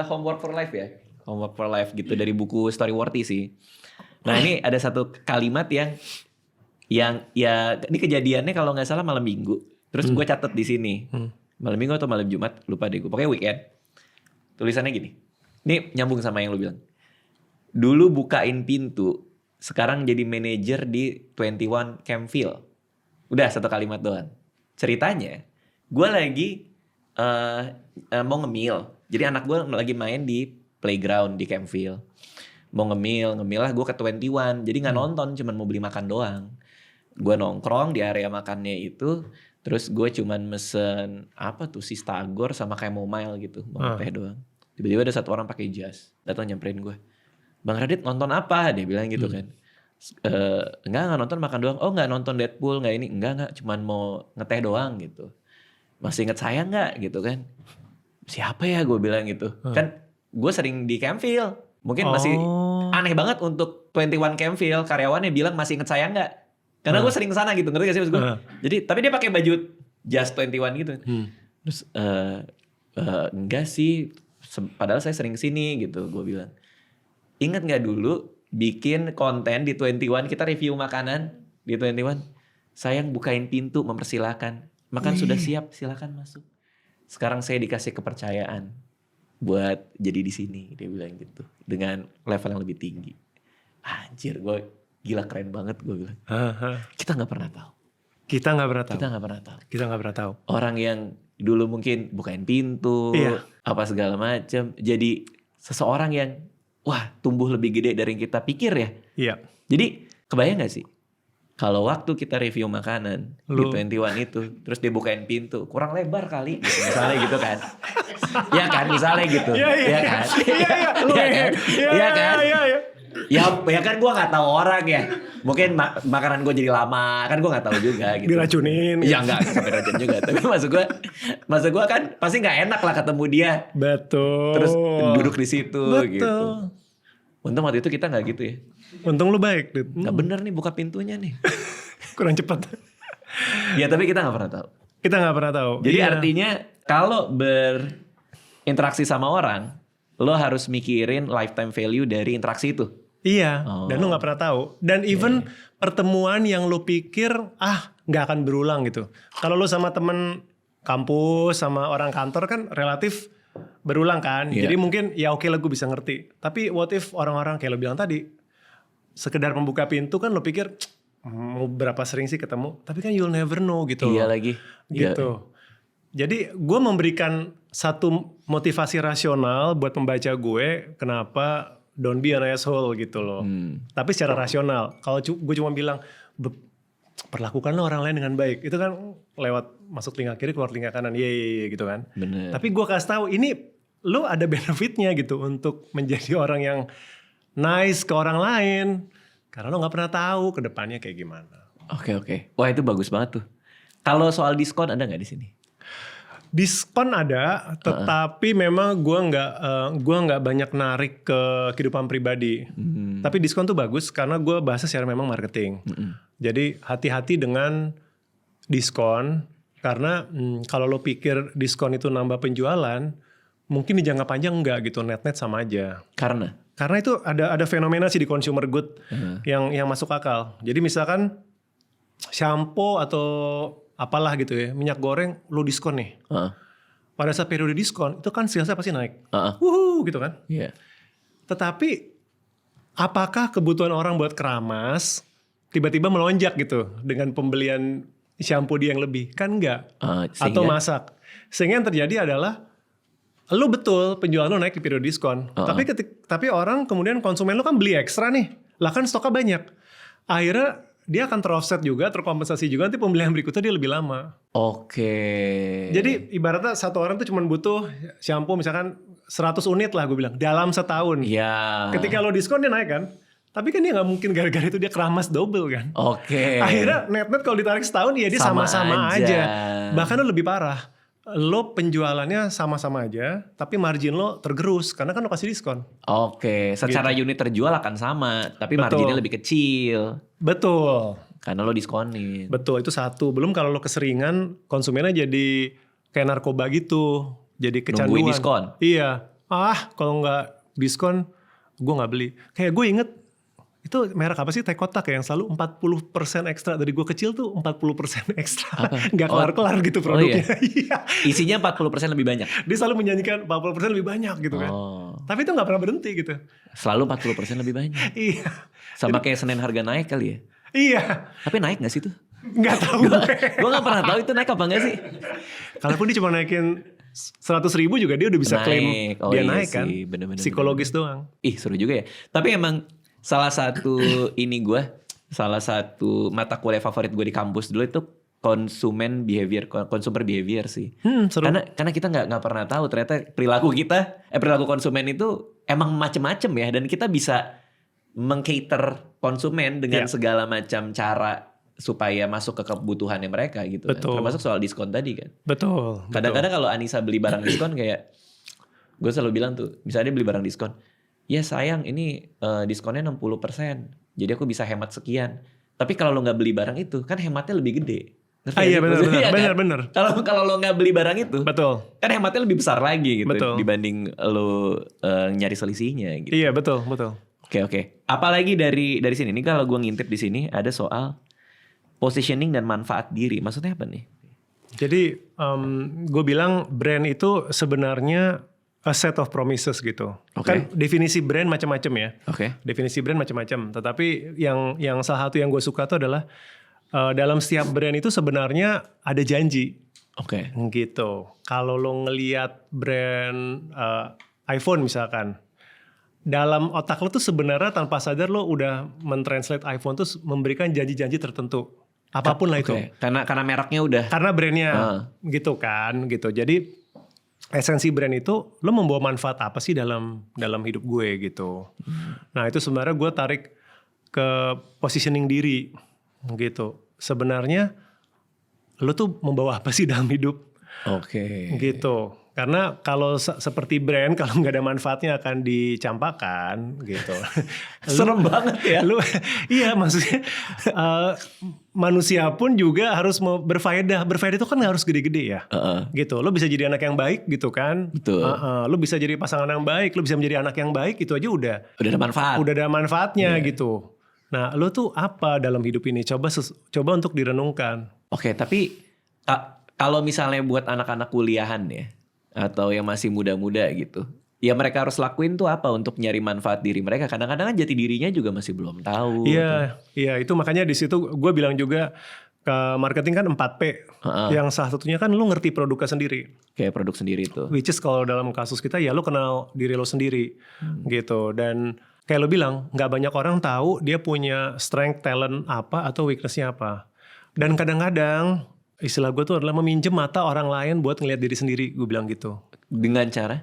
Homework for Life ya, Homework for Life gitu dari buku Storyworthy sih. Nah ini ada satu kalimat yang ya ini kejadiannya kalau nggak salah malam Minggu. Terus gue catat di sini malam Minggu atau malam Jumat, lupa deh gue. Pokoknya weekend. Tulisannya gini. Ini nyambung sama yang lu bilang. Dulu bukain pintu, sekarang jadi manajer di 21 Campville. Udah satu kalimat doang. Ceritanya, gue lagi mau ngemil. Jadi anak gue lagi main di playground di Campville. Mau ngemil lah gue ke 21. Jadi gak nonton, cuman mau beli makan doang. Gue nongkrong di area makannya itu. Terus gue cuman mesen apa tuh, Sistagor sama chamomile gitu. Mau teh doang. Tiba-tiba ada satu orang pakai jas. Datang nyamperin gue. Bang Radit nonton apa? Dia bilang gitu kan. Enggak nonton, makan doang. Oh enggak nonton Deadpool, enggak ini. Enggak, cuman mau ngeteh doang gitu. Masih inget saya enggak gitu kan. Siapa ya, gue bilang gitu. Kan gue sering di Campville. Mungkin masih aneh banget untuk 21 Campville. Karyawannya bilang masih inget saya enggak. Karena gue sering kesana gitu, ngerti gak sih maksud gue? Jadi, tapi dia pakai baju Just 21 gitu. Terus enggak sih, padahal saya sering kesini gitu, gue bilang. Ingat gak dulu bikin konten di 21, kita review makanan di 21. Sayang bukain pintu, mempersilahkan. Makan sudah siap, silakan masuk. Sekarang saya dikasih kepercayaan buat jadi di sini, dia bilang gitu. Dengan level yang lebih tinggi. Anjir, gue gila keren banget, gue bilang. Kita gak pernah tahu. Kita gak pernah tahu. Orang yang dulu mungkin bukain pintu, apa segala macam, jadi seseorang yang wah tumbuh lebih gede dari yang kita pikir ya. Iya. Jadi kebayang gak sih? Kalau waktu kita review makanan di 21 itu, terus dia bukain pintu, kurang lebar kali gitu, misalnya gitu kan. Iya kan, misalnya gitu. Iya kan? Iya kan? Ya kan gue gak tahu orang ya. Mungkin makanan gue jadi lama, kan gue gak tahu juga gitu. Diracunin. Ya enggak sampai racun juga. Tapi maksud gue kan pasti gak enak lah ketemu dia. Betul. Terus duduk di situ gitu. Untung waktu itu kita gak gitu ya. Untung lu baik. Gak bener nih buka pintunya nih. Kurang cepat. Ya tapi kita gak pernah tahu. Kita gak pernah tahu. Jadi artinya kalau berinteraksi sama orang, lo harus mikirin lifetime value dari interaksi itu. Iya, dan lu gak pernah tahu. Dan even pertemuan yang lu pikir, gak akan berulang gitu. Kalau lu sama temen kampus, sama orang kantor kan relatif berulang kan. Jadi mungkin ya oke lah gue bisa ngerti. Tapi what if orang-orang kayak lu bilang tadi, sekedar membuka pintu kan lu pikir, mau berapa sering sih ketemu. Tapi kan you'll never know gitu. Iya lagi. Gitu. Jadi gue memberikan satu motivasi rasional buat pembaca gue, kenapa don't be an asshole gitu loh. Tapi secara rasional. Kalau gue cuma bilang, perlakukanlah orang lain dengan baik. Itu kan lewat masuk telinga kiri, keluar telinga kanan. Iya gitu kan. Bener. Tapi gue kasih tahu ini lo ada benefitnya gitu untuk menjadi orang yang nice ke orang lain. Karena lo gak pernah tahu ke depannya kayak gimana. Oke. Wah itu bagus banget tuh. Kalau soal diskon ada gak di sini? Diskon ada, tetapi memang gue nggak banyak narik ke kehidupan pribadi. Tapi diskon tuh bagus karena gue bahasa secara memang marketing. Jadi hati-hati dengan diskon karena kalau lo pikir diskon itu nambah penjualan, mungkin di jangka panjang enggak gitu, net sama aja. Karena itu ada fenomena sih di consumer good yang masuk akal. Jadi misalkan shampoo atau apalah gitu ya, minyak goreng lu diskon nih. Pada saat periode diskon itu kan salesnya pasti naik. Wuhu gitu kan. Yeah. Tetapi apakah kebutuhan orang buat keramas tiba-tiba melonjak gitu dengan pembelian shampoo dia yang lebih? Kan enggak. Atau masak. Sehingga yang terjadi adalah lu betul penjualan lu naik di periode diskon. Tapi orang kemudian konsumen lu kan beli ekstra nih. Lah kan stoknya banyak. Akhirnya dia akan teroffset juga, terkompensasi juga, nanti pembelian berikutnya dia lebih lama. Oke. Jadi ibaratnya satu orang tuh cuma butuh shampoo misalkan 100 unit lah gue bilang, dalam setahun. Iya. Ketika lo diskon dia naik kan, tapi kan dia gak mungkin gara-gara itu dia keramas double kan. Oke. Akhirnya net-net kalau ditarik setahun ya dia sama-sama aja. Bahkan lo lebih parah. Lo penjualannya sama-sama aja, tapi margin lo tergerus karena kan lo kasih diskon. Oke, secara unit terjual akan sama, tapi marginnya lebih kecil. Betul. Karena lo diskonin. Betul, itu satu. Belum kalau lo keseringan, konsumennya jadi kayak narkoba gitu. Jadi kecanduan. Nungguin diskon? Iya. Kalau nggak diskon, gue nggak beli. Kayak gue inget, Itu merek apa sih, teh kotak ya, yang selalu 40% ekstra. Dari gue kecil tuh 40% ekstra. Gak kelar-kelar gitu produknya. Iya. Isinya 40% lebih banyak. Dia selalu menyanyikan 40% lebih banyak gitu kan. Tapi itu gak pernah berhenti gitu. Selalu 40% lebih banyak. Iya. Sama kayak Senin harga naik kali ya. Iya. Tapi naik gak sih tuh? Gak tahu. Gue gak pernah tahu itu naik apa gak sih. Kalaupun dia cuma naikin 100.000 juga dia udah bisa klaim dia naik kan. Bener-bener, psikologis doang. Ih seru juga ya. Tapi emang salah satu salah satu mata kuliah favorit gue di kampus dulu itu consumer behavior sih. Seru. Karena kita nggak pernah tahu ternyata perilaku konsumen itu emang macem-macem ya, dan kita bisa mengcater konsumen dengan segala macam cara supaya masuk ke kebutuhannya mereka gitu. Betul. Kan. Termasuk soal diskon tadi kan. Betul. Kadang-kadang kalau Anissa beli barang diskon kayak gue selalu bilang tuh, misalnya dia beli barang diskon, ya sayang ini diskonnya 60%, jadi aku bisa hemat sekian. Tapi kalau lo nggak beli barang itu kan hematnya lebih gede. Iya benar. Kalau lo nggak beli barang itu, betul, kan hematnya lebih besar lagi gitu, betul, dibanding lo nyari selisihnya gitu. Iya betul. Oke. Apalagi dari sini, ini kalau gue ngintip di sini ada soal positioning dan manfaat diri. Maksudnya apa nih? Jadi gue bilang brand itu sebenarnya a set of promises gitu. Kan definisi brand macam-macam ya. Definisi brand macam-macam. Tetapi yang salah satu yang gue suka tuh adalah dalam setiap brand itu sebenarnya ada janji. Gitu. Kalau lo ngelihat brand iPhone misalkan, dalam otak lo tuh sebenarnya tanpa sadar lo udah mentranslate iPhone tuh memberikan janji-janji tertentu. Apapun lah itu. Karena mereknya udah. Karena brandnya gitu kan. Gitu. Jadi esensi brand itu lo membawa manfaat apa sih dalam hidup gue gitu. Nah itu sebenarnya gue tarik ke positioning diri gitu. Sebenarnya lo tuh membawa apa sih dalam hidup. Gitu. Karena kalau seperti brand, kalau nggak ada manfaatnya akan dicampakkan gitu. Serem banget ya. Iya maksudnya manusia pun juga harus berfaedah. Berfaedah itu kan nggak harus gede-gede ya. Gitu. Lo bisa jadi anak yang baik gitu kan. Betul. Lo bisa jadi pasangan yang baik. Lo bisa menjadi anak yang baik. Itu aja udah ada manfaat. Udah ada manfaatnya gitu. Nah lo tuh apa dalam hidup ini? Coba untuk direnungkan. Tapi kalau misalnya buat anak-anak kuliahan ya, atau yang masih muda-muda gitu, ya mereka harus lakuin tuh apa untuk nyari manfaat diri mereka? Kadang-kadang kan jati dirinya juga masih belum tahu. Iya itu makanya di situ gue bilang juga ke marketing kan 4P. Yang salah satunya kan lu ngerti produknya sendiri. Kayak produk sendiri tuh. Which is kalau dalam kasus kita ya lu kenal diri lu sendiri gitu. Dan kayak lu bilang gak banyak orang tahu dia punya strength, talent apa atau weaknessnya apa. Dan kadang-kadang istilah gue tuh adalah meminjem mata orang lain buat ngelihat diri sendiri, gue bilang gitu. Dengan cara?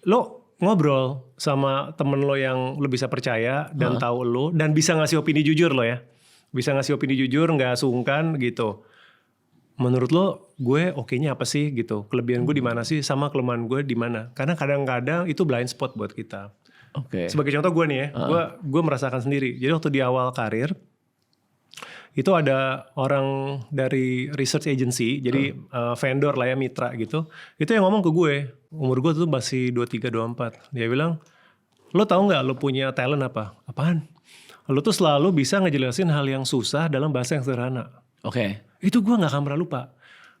Lo ngobrol sama temen lo yang lo bisa percaya dan tahu lo, dan bisa ngasih opini jujur lo ya. Bisa ngasih opini jujur, gak sungkan gitu. Menurut lo gue oke-nya apa sih gitu? Kelebihan gue di mana sih sama kelemahan gue di mana? Karena kadang-kadang itu blind spot buat kita. Sebagai contoh gue nih ya, gue merasakan sendiri. Jadi waktu di awal karir, itu ada orang dari research agency, jadi vendor lah ya, mitra gitu. Itu yang ngomong ke gue, umur gue tuh masih 23-24. Dia bilang, lo tahu gak lo punya talent apa? Apaan? Lo tuh selalu bisa ngejelasin hal yang susah dalam bahasa yang sederhana. Itu gue gak akan pernah lupa.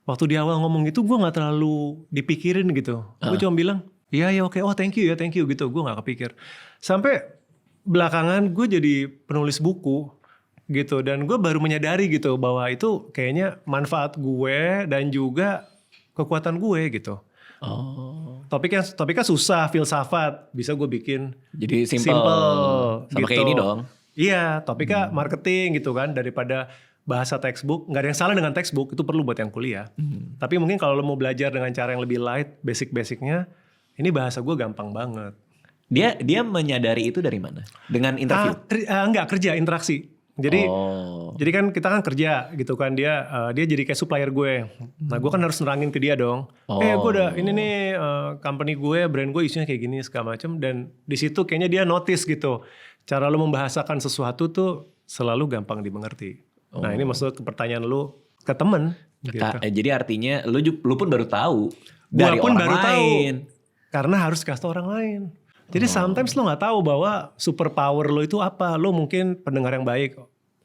Waktu di awal ngomong itu gue gak terlalu dipikirin gitu. Gue cuma bilang, iya oke, oh thank you gitu. Gue gak kepikir. Sampai belakangan gue jadi penulis buku gitu, dan gue baru menyadari gitu bahwa itu kayaknya manfaat gue dan juga kekuatan gue gitu. Topiknya susah, filsafat bisa gue bikin jadi simple sama gitu. Kayak ini dong. Iya, topiknya marketing gitu kan, daripada bahasa textbook. Nggak ada yang salah dengan textbook, itu perlu buat yang kuliah. Tapi mungkin kalau lo mau belajar dengan cara yang lebih light, basic-basicnya, ini bahasa gue gampang banget. Dia menyadari itu dari mana? Dengan interview? Enggak, kerja, interaksi. Jadi kan kita kan kerja gitu kan, dia jadi kayak supplier gue. Nah gue kan harus nerangin ke dia dong. Gue udah ini nih company gue, brand gue isinya kayak gini segala macam. Dan di situ kayaknya dia notice gitu. Cara lo membahasakan sesuatu tuh selalu gampang dimengerti. Nah ini maksud pertanyaan lo ke temen. Gitu. Jadi artinya lu pun baru tahu dari orang baru lain. Tahu, karena harus kasih tau orang lain. Jadi sometimes lo nggak tahu bahwa superpower lo itu apa. Lo mungkin pendengar yang baik.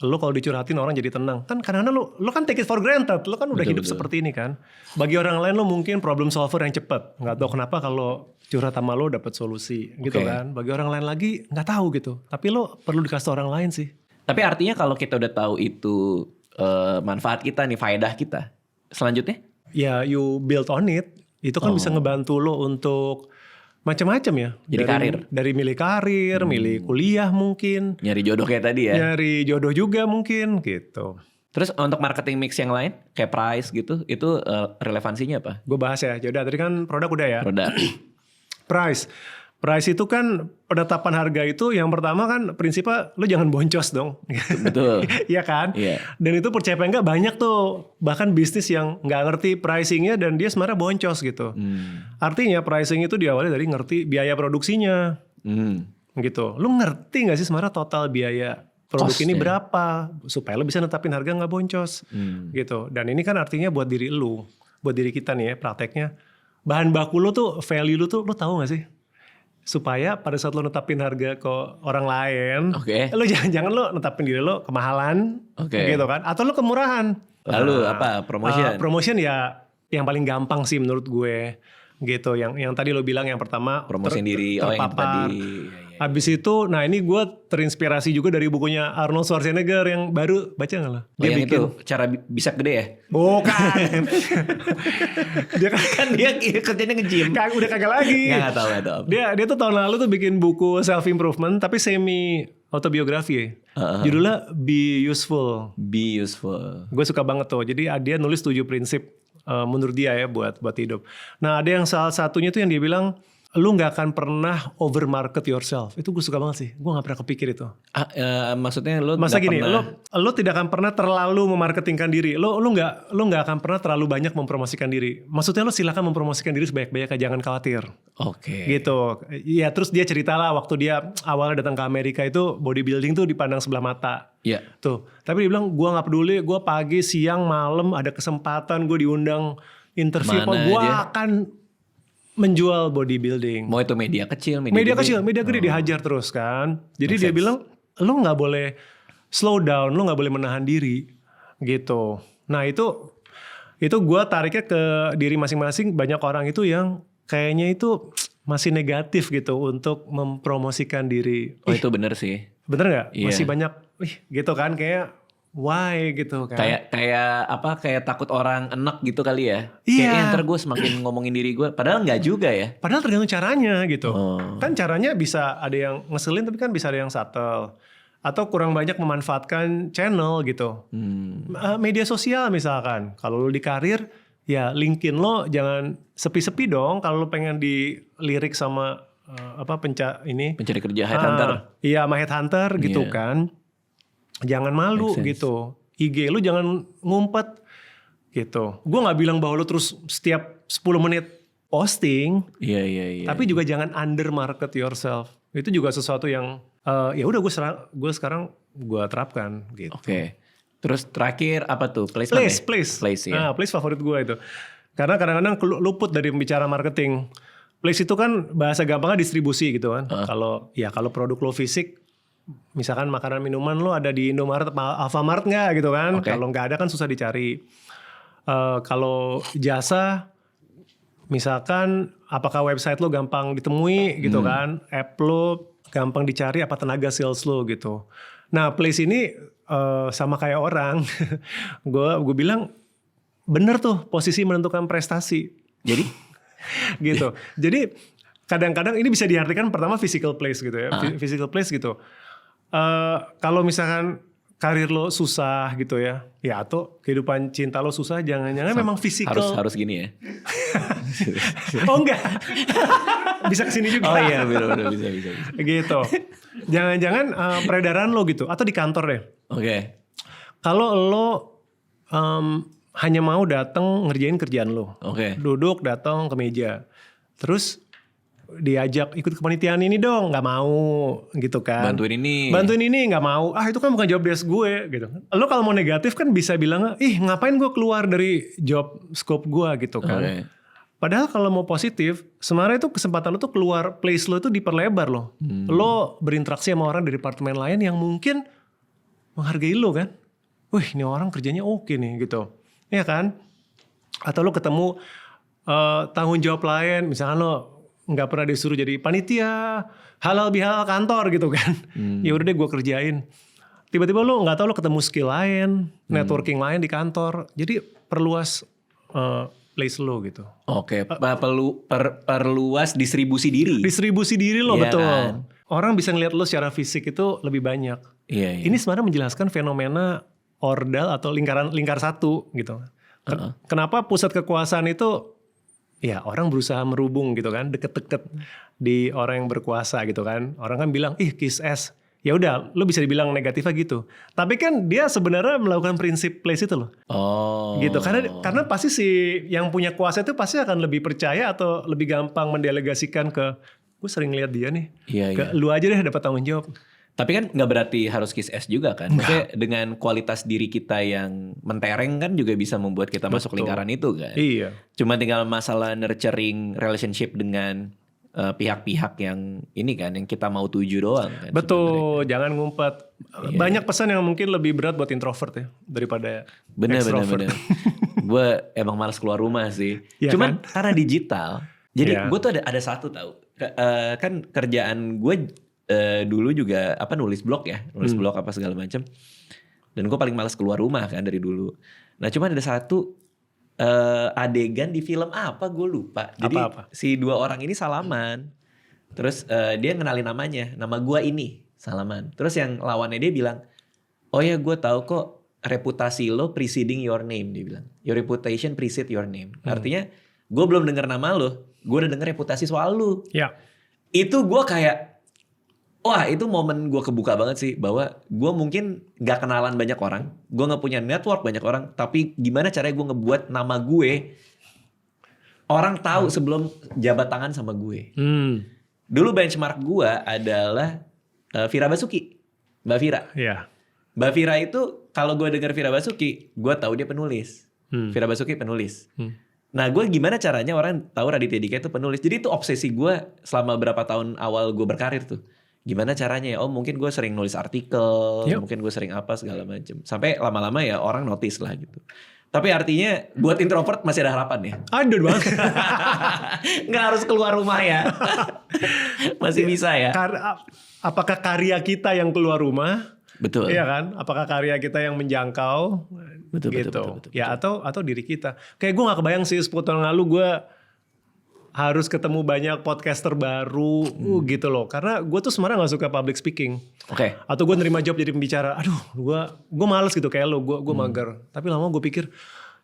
Lo kalau dicurhatin orang jadi tenang. Kan kadang-kadang lo kan take it for granted. Lo kan udah hidup seperti ini kan. Bagi orang lain lo mungkin problem solver yang cepet. Nggak tahu kenapa kalau curhat sama lo dapet solusi gitu kan. Bagi orang lain lagi nggak tahu gitu. Tapi lo perlu dikasih orang lain sih. Tapi artinya kalau kita udah tahu itu manfaat kita nih, faedah kita. Selanjutnya? Ya you build on it. Itu kan bisa ngebantu lo untuk macam-macam ya. Jadi karir. Dari milih karir, milih kuliah mungkin. Nyari jodoh kayak tadi ya. Nyari jodoh juga mungkin gitu. Terus untuk marketing mix yang lain, kayak price gitu, itu relevansinya apa? Gue bahas ya. Jadi tadi kan produk udah ya. Produk. Price itu kan penetapan harga itu yang pertama kan prinsipnya lo jangan boncos dong. Betul. Iya kan? Iya. Dan itu percaya apa enggak banyak tuh bahkan bisnis yang nggak ngerti pricingnya dan dia sebenarnya boncos gitu. Artinya pricing itu diawali dari ngerti biaya produksinya. Gitu. Lo ngerti nggak sih sebenarnya total biaya produk ini berapa supaya lo bisa netapin harga nggak boncos. Gitu. Dan ini kan artinya buat diri lo, buat diri kita nih ya prakteknya. Bahan baku lo tuh value lo tuh lo tahu nggak sih? Supaya pada saat lo netapin harga ke orang lain, lo jangan lo netapin diri lo kemahalan, gitu kan? Atau lo kemurahan. Lalu apa? Promotion? Promotion ya yang paling gampang sih menurut gue, gitu. Yang tadi lo bilang yang pertama promosi diri, yang tadi. Habis itu, nah ini gue terinspirasi juga dari bukunya Arnold Schwarzenegger yang baru, baca nggak lo? Dia bikin itu cara bisa gede ya? Bukan. Dia kan dia kerjanya nge-gym. Udah kagak lagi. Nggak tahu. Dia tuh tahun lalu tuh bikin buku self improvement tapi semi autobiografi. Judulnya Be Useful. Be Useful. Gue suka banget tuh. Jadi dia nulis 7 prinsip menurut dia ya buat hidup. Nah ada yang salah satunya tuh yang dia bilang, lu gak akan pernah over market yourself. Itu gue suka banget sih. Gue gak pernah kepikir itu. Maksudnya lu masa gini, lu tidak akan pernah terlalu memarketingkan diri. Lu gak akan pernah terlalu banyak mempromosikan diri. Maksudnya lu silakan mempromosikan diri sebanyak-banyaknya, jangan khawatir. Gitu. Ya terus dia cerita lah waktu dia awalnya datang ke Amerika itu bodybuilding tuh dipandang sebelah mata. Iya. Tuh. Tapi dia bilang gue gak peduli, gue pagi, siang, malam ada kesempatan gue diundang interview. Gue akan menjual bodybuilding. Mau itu media kecil, media gede dihajar terus kan. Jadi dia bilang, lo nggak boleh slow down, lo nggak boleh menahan diri, gitu. Nah itu gue tariknya ke diri masing-masing. Banyak orang itu yang kayaknya itu masih negatif gitu untuk mempromosikan diri. Itu bener sih. Bener nggak? Yeah. Masih banyak, gitu kan kayak. Why gitu kan. Kayak takut orang enek gitu kali ya. Iya. Ntar gue semakin ngomongin diri gue. Padahal gak juga ya. Padahal tergantung caranya gitu. Kan caranya bisa ada yang ngeselin tapi kan bisa ada yang subtle. Atau kurang banyak memanfaatkan channel gitu. Media sosial misalkan. Kalau lo di karir ya LinkedIn lo jangan sepi-sepi dong. Kalau lo pengen dilirik sama pencari kerja headhunter. Iya sama headhunter gitu kan. Jangan malu gitu. IG lu jangan ngumpet gitu. Gue gak bilang bahwa lu terus setiap 10 menit posting. Iya. Tapi juga jangan under market yourself. Itu juga sesuatu yang ya udah gue sekarang gue terapkan gitu. Terus terakhir apa tuh? Place ya. Nah, place favorit gue itu. Karena kadang-kadang luput dari pembicara marketing. Place itu kan bahasa gampangnya distribusi gitu kan. Kalau produk lo fisik, misalkan makanan minuman lo ada di Indomaret Alfamart nggak gitu kan. Kalau nggak ada kan susah dicari. Kalau jasa misalkan apakah website lo gampang ditemui gitu kan, app lo gampang dicari apa tenaga sales lo gitu. Nah place ini sama kayak orang. gue bilang bener tuh posisi menentukan prestasi. Jadi gitu. Jadi kadang-kadang ini bisa diartikan pertama physical place gitu ya. Physical place gitu. Kalau misalkan karir lo susah gitu ya atau kehidupan cinta lo susah, jangan-jangan memang physical. Harus gini ya. Oh enggak. Bisa kesini juga. Oh iya bener bisa. Gitu. Jangan-jangan peredaran lo gitu atau di kantor deh. Kalau lo hanya mau datang ngerjain kerjaan lo. Duduk datang ke meja. Terus diajak ikut kepanitiaan ini dong, nggak mau gitu kan. Bantuin ini nggak mau. Itu kan bukan job desk gue gitu. Lo kalau mau negatif kan bisa bilang, ngapain gue keluar dari job scope gue gitu kan. Padahal kalau mau positif, sebenarnya itu kesempatan lo tuh keluar place lo itu diperlebar loh. Lo berinteraksi sama orang dari departemen lain yang mungkin menghargai lo kan. Wih, ini orang kerjanya oke nih gitu. Iya kan? Atau lo ketemu tanggung jawab lain, misalkan lo nggak pernah disuruh jadi panitia halal bihalal kantor gitu kan. Ya udah deh gue kerjain. Tiba-tiba lo nggak tahu lo ketemu skill lain, networking lain di kantor. Jadi perluas place lo gitu. Oke, perluas distribusi diri. Distribusi diri lo, Iya betul. kan? Orang bisa ngeliat lo secara fisik itu lebih banyak. Iya. Ini sebenarnya menjelaskan fenomena ordal atau lingkar satu gitu. Kenapa pusat kekuasaan itu ya orang berusaha merubung gitu kan, deket-deket di orang yang berkuasa gitu kan. Orang kan bilang, ih kiss ass. Ya udah, lo bisa dibilang negatifnya gitu. Tapi kan dia sebenarnya melakukan prinsip place itu loh. Oh. Gitu. Karena pasti si yang punya kuasa itu pasti akan lebih percaya atau lebih gampang mendelegasikan ke, gue sering lihat dia nih. Iya, ke lu aja deh dapat tanggung jawab. Tapi kan nggak berarti harus kiss ass juga kan. Maksudnya dengan kualitas diri kita yang mentereng kan juga bisa membuat kita masuk lingkaran itu kan. Iya. Cuma tinggal masalah nurturing relationship dengan pihak-pihak yang ini kan, yang kita mau tuju doang kan. Betul, jangan ngumpet. Banyak pesan yang mungkin lebih berat buat introvert ya daripada extrovert. Bener. Gue emang malas keluar rumah sih. Ya Cuman kan? karena digital, jadi Iya. gue tuh ada satu tahu. Kan kerjaan gue dulu juga nulis blog ya, nulis blog apa segala macam. Dan gue paling malas keluar rumah kan dari dulu. Nah cuman ada satu adegan di film apa gue lupa. Jadi si dua orang ini salaman. Terus dia ngenalin namanya, nama gue ini salaman. Terus yang lawannya dia bilang, oh ya gue tahu kok reputasi lo preceding your name, dia bilang. Your reputation precede your name. Artinya gue belum denger nama lo, gue udah denger reputasi soal lo. Ya. Itu gue kayak, wah itu momen gue kebuka banget sih. Bahwa gue mungkin gak kenalan banyak orang. Gue gak punya network banyak orang. Tapi gimana caranya gue ngebuat nama gue orang tahu sebelum jabat tangan sama gue. Dulu benchmark gue adalah Vira Basuki. Mbak Vira. Iya. Mbak Vira itu kalau gue denger Vira Basuki, gue tahu dia penulis. Vira Basuki penulis. Nah gue gimana caranya orang tahu Raditya Dika itu penulis. Jadi itu obsesi gue selama berapa tahun awal gue berkarir tuh. Gimana caranya ya? Oh mungkin gue sering nulis artikel, mungkin gue sering apa segala macam. Sampai lama-lama ya orang notice lah gitu. Tapi artinya buat introvert masih ada harapan ya? Ada banget. Nggak harus keluar rumah ya. Masih bisa ya. Apakah karya kita yang keluar rumah? Betul. Iya kan? Apakah karya kita yang menjangkau? Betul. Ya atau diri kita. Kayak gue gak kebayang sih 10 tahun lalu gue harus ketemu banyak podcaster baru gitu loh. Karena gue tuh sebenarnya gak suka public speaking. Oke. Atau gue nerima job jadi pembicara. Aduh gue males gitu kayak lo. Gue mager. Tapi lama gue pikir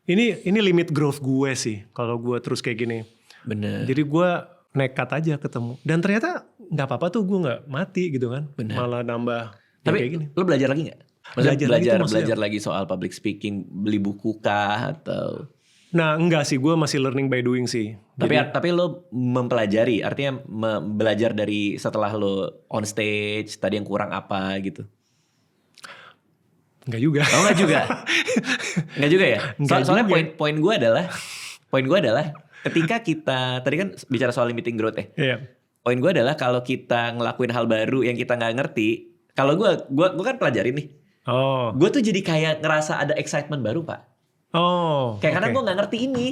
ini limit growth gue sih. Kalau gue terus kayak gini. Bener. Jadi gue nekat aja ketemu. Dan ternyata gak apa-apa tuh gue gak mati gitu kan. Bener. Malah nambah Tapi kayak gini. lo belajar lagi gak? Belajar lagi soal public speaking. Beli buku kah atau... Nah enggak sih, gue masih learning by doing sih. Tapi lo mempelajari, artinya belajar dari setelah lo on stage, tadi yang kurang apa gitu? Enggak juga. Oh enggak juga? Enggak juga ya? Soalnya poin gue adalah ketika kita, tadi kan bicara soal limiting growth ya. Iya. Poin gue adalah kalau kita ngelakuin hal baru yang kita gak ngerti, kalau gue kan pelajarin nih. Oh. Gue tuh jadi kayak ngerasa ada excitement baru Pak. Oh. Kayak karena gue gak ngerti ini.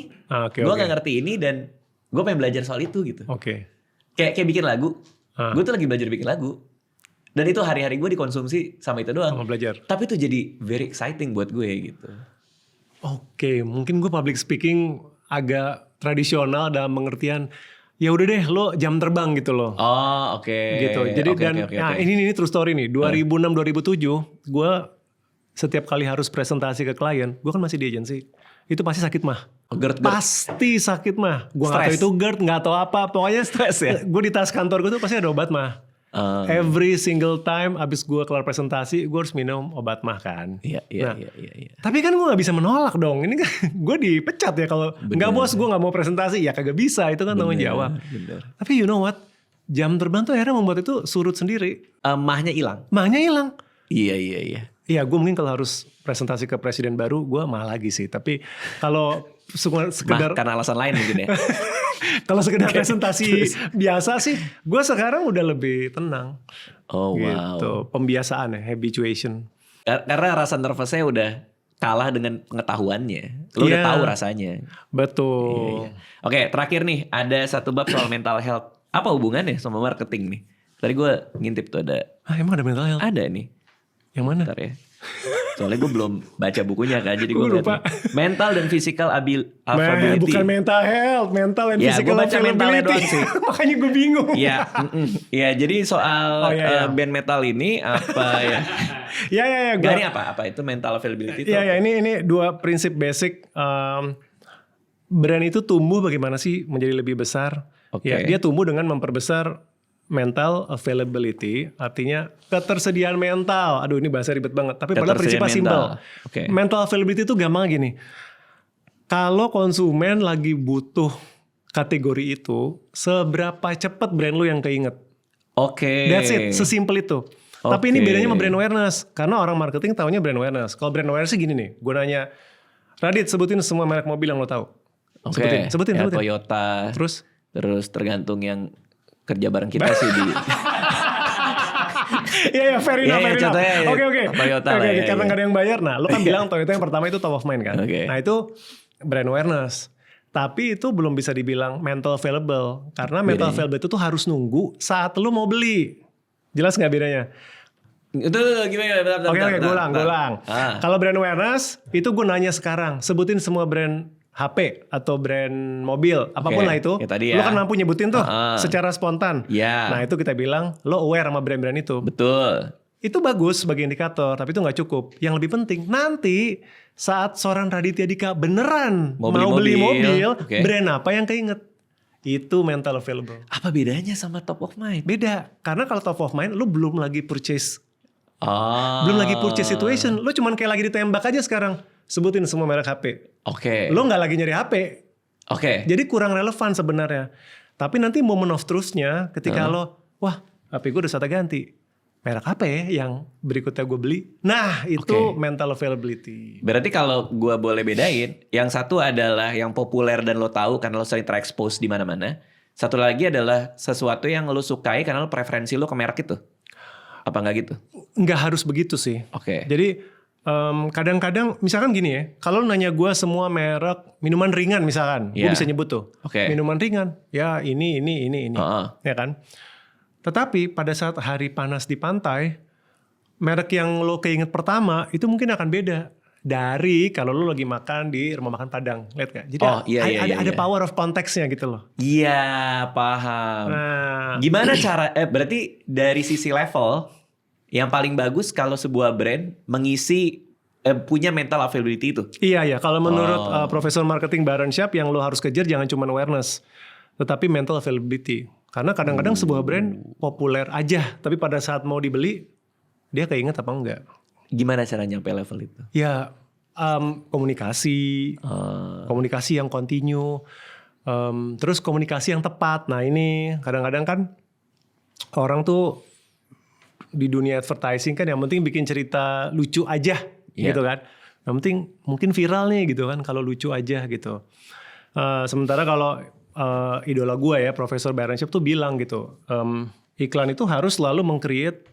Gue gak ngerti ini dan gue pengen belajar soal itu gitu. Oke. Kayak bikin lagu. Gue tuh lagi belajar bikin lagu. Dan itu hari-hari gue dikonsumsi sama itu doang. Sama belajar. Tapi itu jadi very exciting buat gue gitu. Oke, mungkin gue public speaking agak tradisional dalam pengertian ya udah deh lo jam terbang gitu loh. Oh oke. Gitu. Jadi ini true story nih. 2006-2007 gue setiap kali harus presentasi ke klien, gue kan masih di agensi, itu pasti sakit mah. GERD. Pasti sakit mah. Gue gak tahu itu GERD, gak tahu apa. Pokoknya stres ya. Gue di tas kantor gue tuh pasti ada obat mah. Every single time abis gue kelar presentasi, gue harus minum obat mah kan. Iya. Tapi kan gue gak bisa menolak dong. Ini kan gue dipecat ya kalau nggak bos gue gak mau presentasi. Ya kagak bisa, itu kan tanggung jawab. Bener. Tapi you know what? Jam terbang tuh akhirnya membuat itu surut sendiri. Mahnya hilang. Mahnya hilang. Iya. Iya gue mungkin kalau harus presentasi ke presiden baru gue mah lagi sih. Tapi kalau sekedar karena alasan lain mungkin ya. kalau sekedar presentasi biasa sih, gue sekarang udah lebih tenang. Oh wow. Gitu. Pembiasaan ya, habituation. Karena rasa nervousnya udah kalah dengan pengetahuannya. Lu udah tahu rasanya. Betul. Iya. Oke, terakhir nih ada satu bab soal mental health. Apa hubungannya sama marketing nih? Tadi gue ngintip tuh ada. Emang ada mental health? Ada nih. Yang mana? Bentar ya. Soalnya gue belum baca bukunya kan, jadi gue lupa. Mental dan physical availability. Bukan mental health, mental and Ya, physical gua baca mentalnya availability. doang sih. Makanya gue bingung. Iya, ya jadi soal band metal ini apa ya? Ya. Gak, ini apa itu mental availability itu? Ya, ini dua prinsip basic. Brand itu tumbuh bagaimana sih menjadi lebih besar? Oke. Ya, dia tumbuh dengan memperbesar mental availability, artinya ketersediaan mental. Aduh, ini bahasa ribet banget. Tapi padahal prinsipnya simpel. Okay. Mental availability itu gampang gini. Kalau konsumen lagi butuh kategori itu, seberapa cepat brand lu yang keinget? Oke. That's it, sesimpel itu. Tapi ini bedanya sama brand awareness. Karena orang marketing taunya brand awareness. Kalau brand awareness sih gini nih, gue nanya, Radit sebutin semua merek mobil yang lo tahu. Oke. Sebutin. Toyota. Terus tergantung yang kerja bareng kita sih di. Iya, fair enough. Oke. Toyota lah ya. Karena nggak ada yang bayar. Nah, lo kan bilang Toyota yang pertama itu top of mind kan. Okay. Nah, itu brand awareness. Tapi itu belum bisa dibilang mental available. Karena mental available itu tuh harus nunggu saat lo mau beli. Jelas nggak bedanya? Itu gimana? Oke, gue ulang. Kalau brand awareness, itu gue nanya sekarang. Sebutin semua brand HP atau brand mobil, apapun lah itu. Ya, lo kan mampu nyebutin tuh secara spontan. Yeah. Nah, itu kita bilang lo aware sama brand-brand itu. Betul. Itu bagus sebagai indikator, tapi itu gak cukup. Yang lebih penting, nanti saat seorang Raditya Dika beneran mau beli mobil, brand apa yang keinget? Itu mental available. Apa bedanya sama top of mind? Beda, karena kalau top of mind, lo belum lagi purchase. Belum lagi purchase situation, lo cuman kayak lagi ditembak aja sekarang. Sebutin semua merek HP. Oke. Lo gak lagi nyari HP. Oke. Jadi kurang relevan sebenarnya. Tapi nanti moment of truth-nya ketika lo, wah HP gue udah saatnya ganti. Merek apa ya yang berikutnya gue beli? Nah, itu mental availability. Berarti kalau gue boleh bedain, yang satu adalah yang populer dan lo tahu karena lo sering terekspos di mana-mana. Satu lagi adalah sesuatu yang lo sukai karena lo preferensi lo ke merek itu. Apa nggak gitu? Nggak harus begitu sih. Oke. Jadi kadang-kadang misalkan gini ya, kalau nanya gue semua merek minuman ringan misalkan, gue bisa nyebut tuh. Minuman ringan, ya ini. Ya kan? Tetapi pada saat hari panas di pantai, merek yang lo keinget pertama itu mungkin akan beda dari kalau lo lagi makan di rumah makan Padang, lihat gak? Jadi ada power of context-nya gitu loh. Iya, paham. Nah, gimana cara? Berarti dari sisi level, yang paling bagus kalau sebuah brand mengisi punya mental availability itu. Iya. Kalau menurut Profesor Marketing Baron Sharp, yang lo harus kejar jangan cuma awareness, tetapi mental availability. Karena kadang-kadang sebuah brand populer aja, tapi pada saat mau dibeli, dia keinget apa enggak. Gimana cara nyampe level itu? Ya, komunikasi yang continue, terus komunikasi yang tepat. Nah ini kadang-kadang kan orang tuh di dunia advertising kan yang penting bikin cerita lucu aja gitu kan. Yang penting mungkin viral nih gitu kan kalau lucu aja gitu. Sementara kalau idola gue ya Profesor Baron Sharp tuh bilang gitu, iklan itu harus selalu meng-create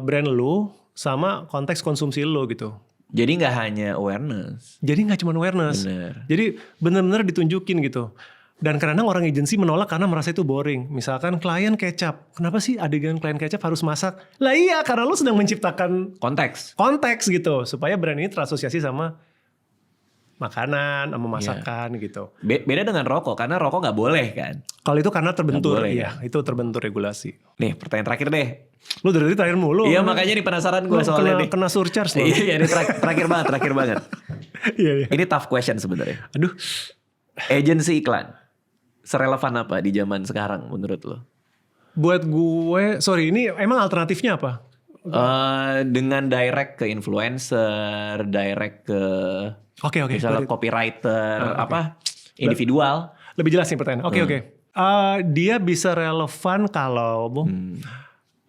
brand lu sama konteks konsumsi lu gitu. Jadi nggak hanya awareness. Jadi nggak cuma awareness. Bener. Jadi benar-benar ditunjukin gitu. Dan kadang-kadang orang agensi menolak karena merasa itu boring. Misalkan klien kecap. Kenapa sih adegan klien kecap harus masak? Lah iya, karena lu sedang menciptakan konteks gitu. Supaya brand ini terasosiasi sama makanan, sama masakan gitu. Beda dengan rokok, karena rokok nggak boleh kan? Kalau itu karena terbentur, boleh, iya. Itu terbentur regulasi. Nih pertanyaan terakhir deh. Lu dari terakhir mulu. Iya makanya nih penasaran gue soalnya nih. Kena surcharge loh. Iya ini terakhir banget. Iya. Ini tough question sebenarnya. Aduh. Agensi iklan serelevan apa di zaman sekarang menurut lo? Buat gue, ini emang alternatifnya apa? Dengan direct ke influencer, direct ke misalnya copywriter, individual. Lebih jelas nih pertanyaan. Oke. Dia bisa relevan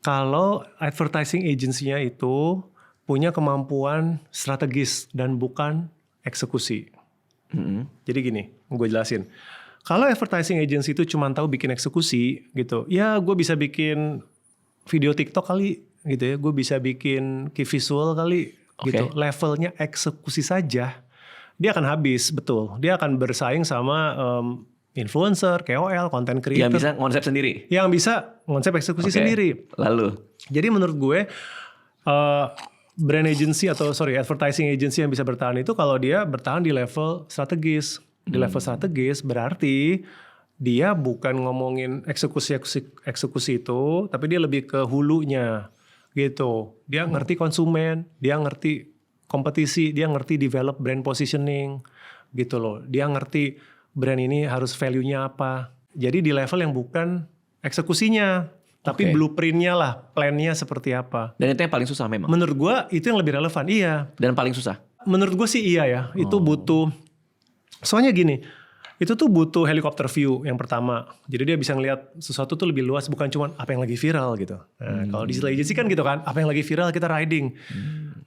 kalau advertising agency-nya itu punya kemampuan strategis dan bukan eksekusi. Jadi gini, gue jelasin. Kalau advertising agency itu cuma tahu bikin eksekusi gitu, ya gue bisa bikin video TikTok kali gitu ya, gue bisa bikin key visual kali gitu. Levelnya eksekusi saja, dia akan habis, betul. Dia akan bersaing sama influencer, KOL, content creator. Yang bisa konsep sendiri? Yang bisa konsep eksekusi sendiri. Lalu? Jadi menurut gue brand agency advertising agency yang bisa bertahan itu kalau dia bertahan di level strategis. Di level strategis berarti dia bukan ngomongin eksekusi itu, tapi dia lebih ke hulunya gitu. Dia ngerti konsumen, dia ngerti kompetisi, dia ngerti develop brand positioning gitu loh. Dia ngerti brand ini harus value-nya apa. Jadi di level yang bukan eksekusinya, tapi blueprint-nya lah, plan-nya seperti apa. Dan itu yang paling susah memang? Menurut gue itu yang lebih relevan, iya. Dan paling susah? Menurut gue sih iya ya, itu butuh. Soalnya gini, itu tuh butuh helicopter view yang pertama. Jadi dia bisa ngelihat sesuatu tuh lebih luas, bukan cuma apa yang lagi viral gitu. Nah, kalau digital agency kan gitu kan, apa yang lagi viral kita riding.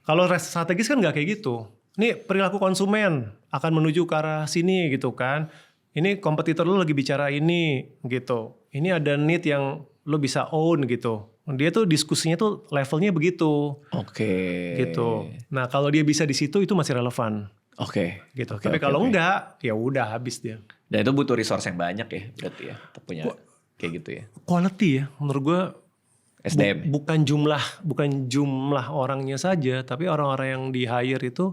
Kalau strategis kan nggak kayak gitu. Ini perilaku konsumen akan menuju ke arah sini gitu kan. Ini kompetitor lu lagi bicara ini gitu. Ini ada need yang lu bisa own gitu. Dia tuh diskusinya tuh levelnya begitu. Gitu. Nah kalau dia bisa di situ itu masih relevan. Gitu. Tapi kalau enggak, ya udah habis dia. Dan itu butuh resource yang banyak ya, berarti ya, punya kayak gitu ya. Quality ya, menurut gue. SDM. Bukan jumlah orangnya saja, tapi orang-orang yang di hire itu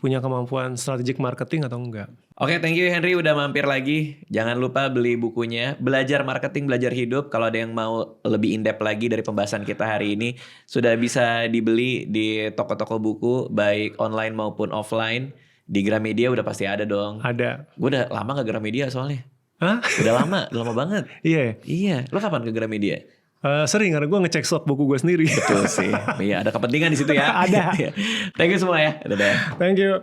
punya kemampuan strategic marketing atau enggak. Oke, thank you Henry udah mampir lagi. Jangan lupa beli bukunya, Belajar Marketing, Belajar Hidup. Kalau ada yang mau lebih in-depth lagi dari pembahasan kita hari ini, sudah bisa dibeli di toko-toko buku, baik online maupun offline. Di Gramedia udah pasti ada dong. Ada. Gue udah lama gak Gramedia soalnya. Hah? Udah lama banget. Iya. Lo kapan ke Gramedia? Sering karena gue ngecek stok buku gue sendiri. Betul sih. Iya, ada kepentingan di situ ya. Ada. Thank you semua ya. Dadah. Thank you.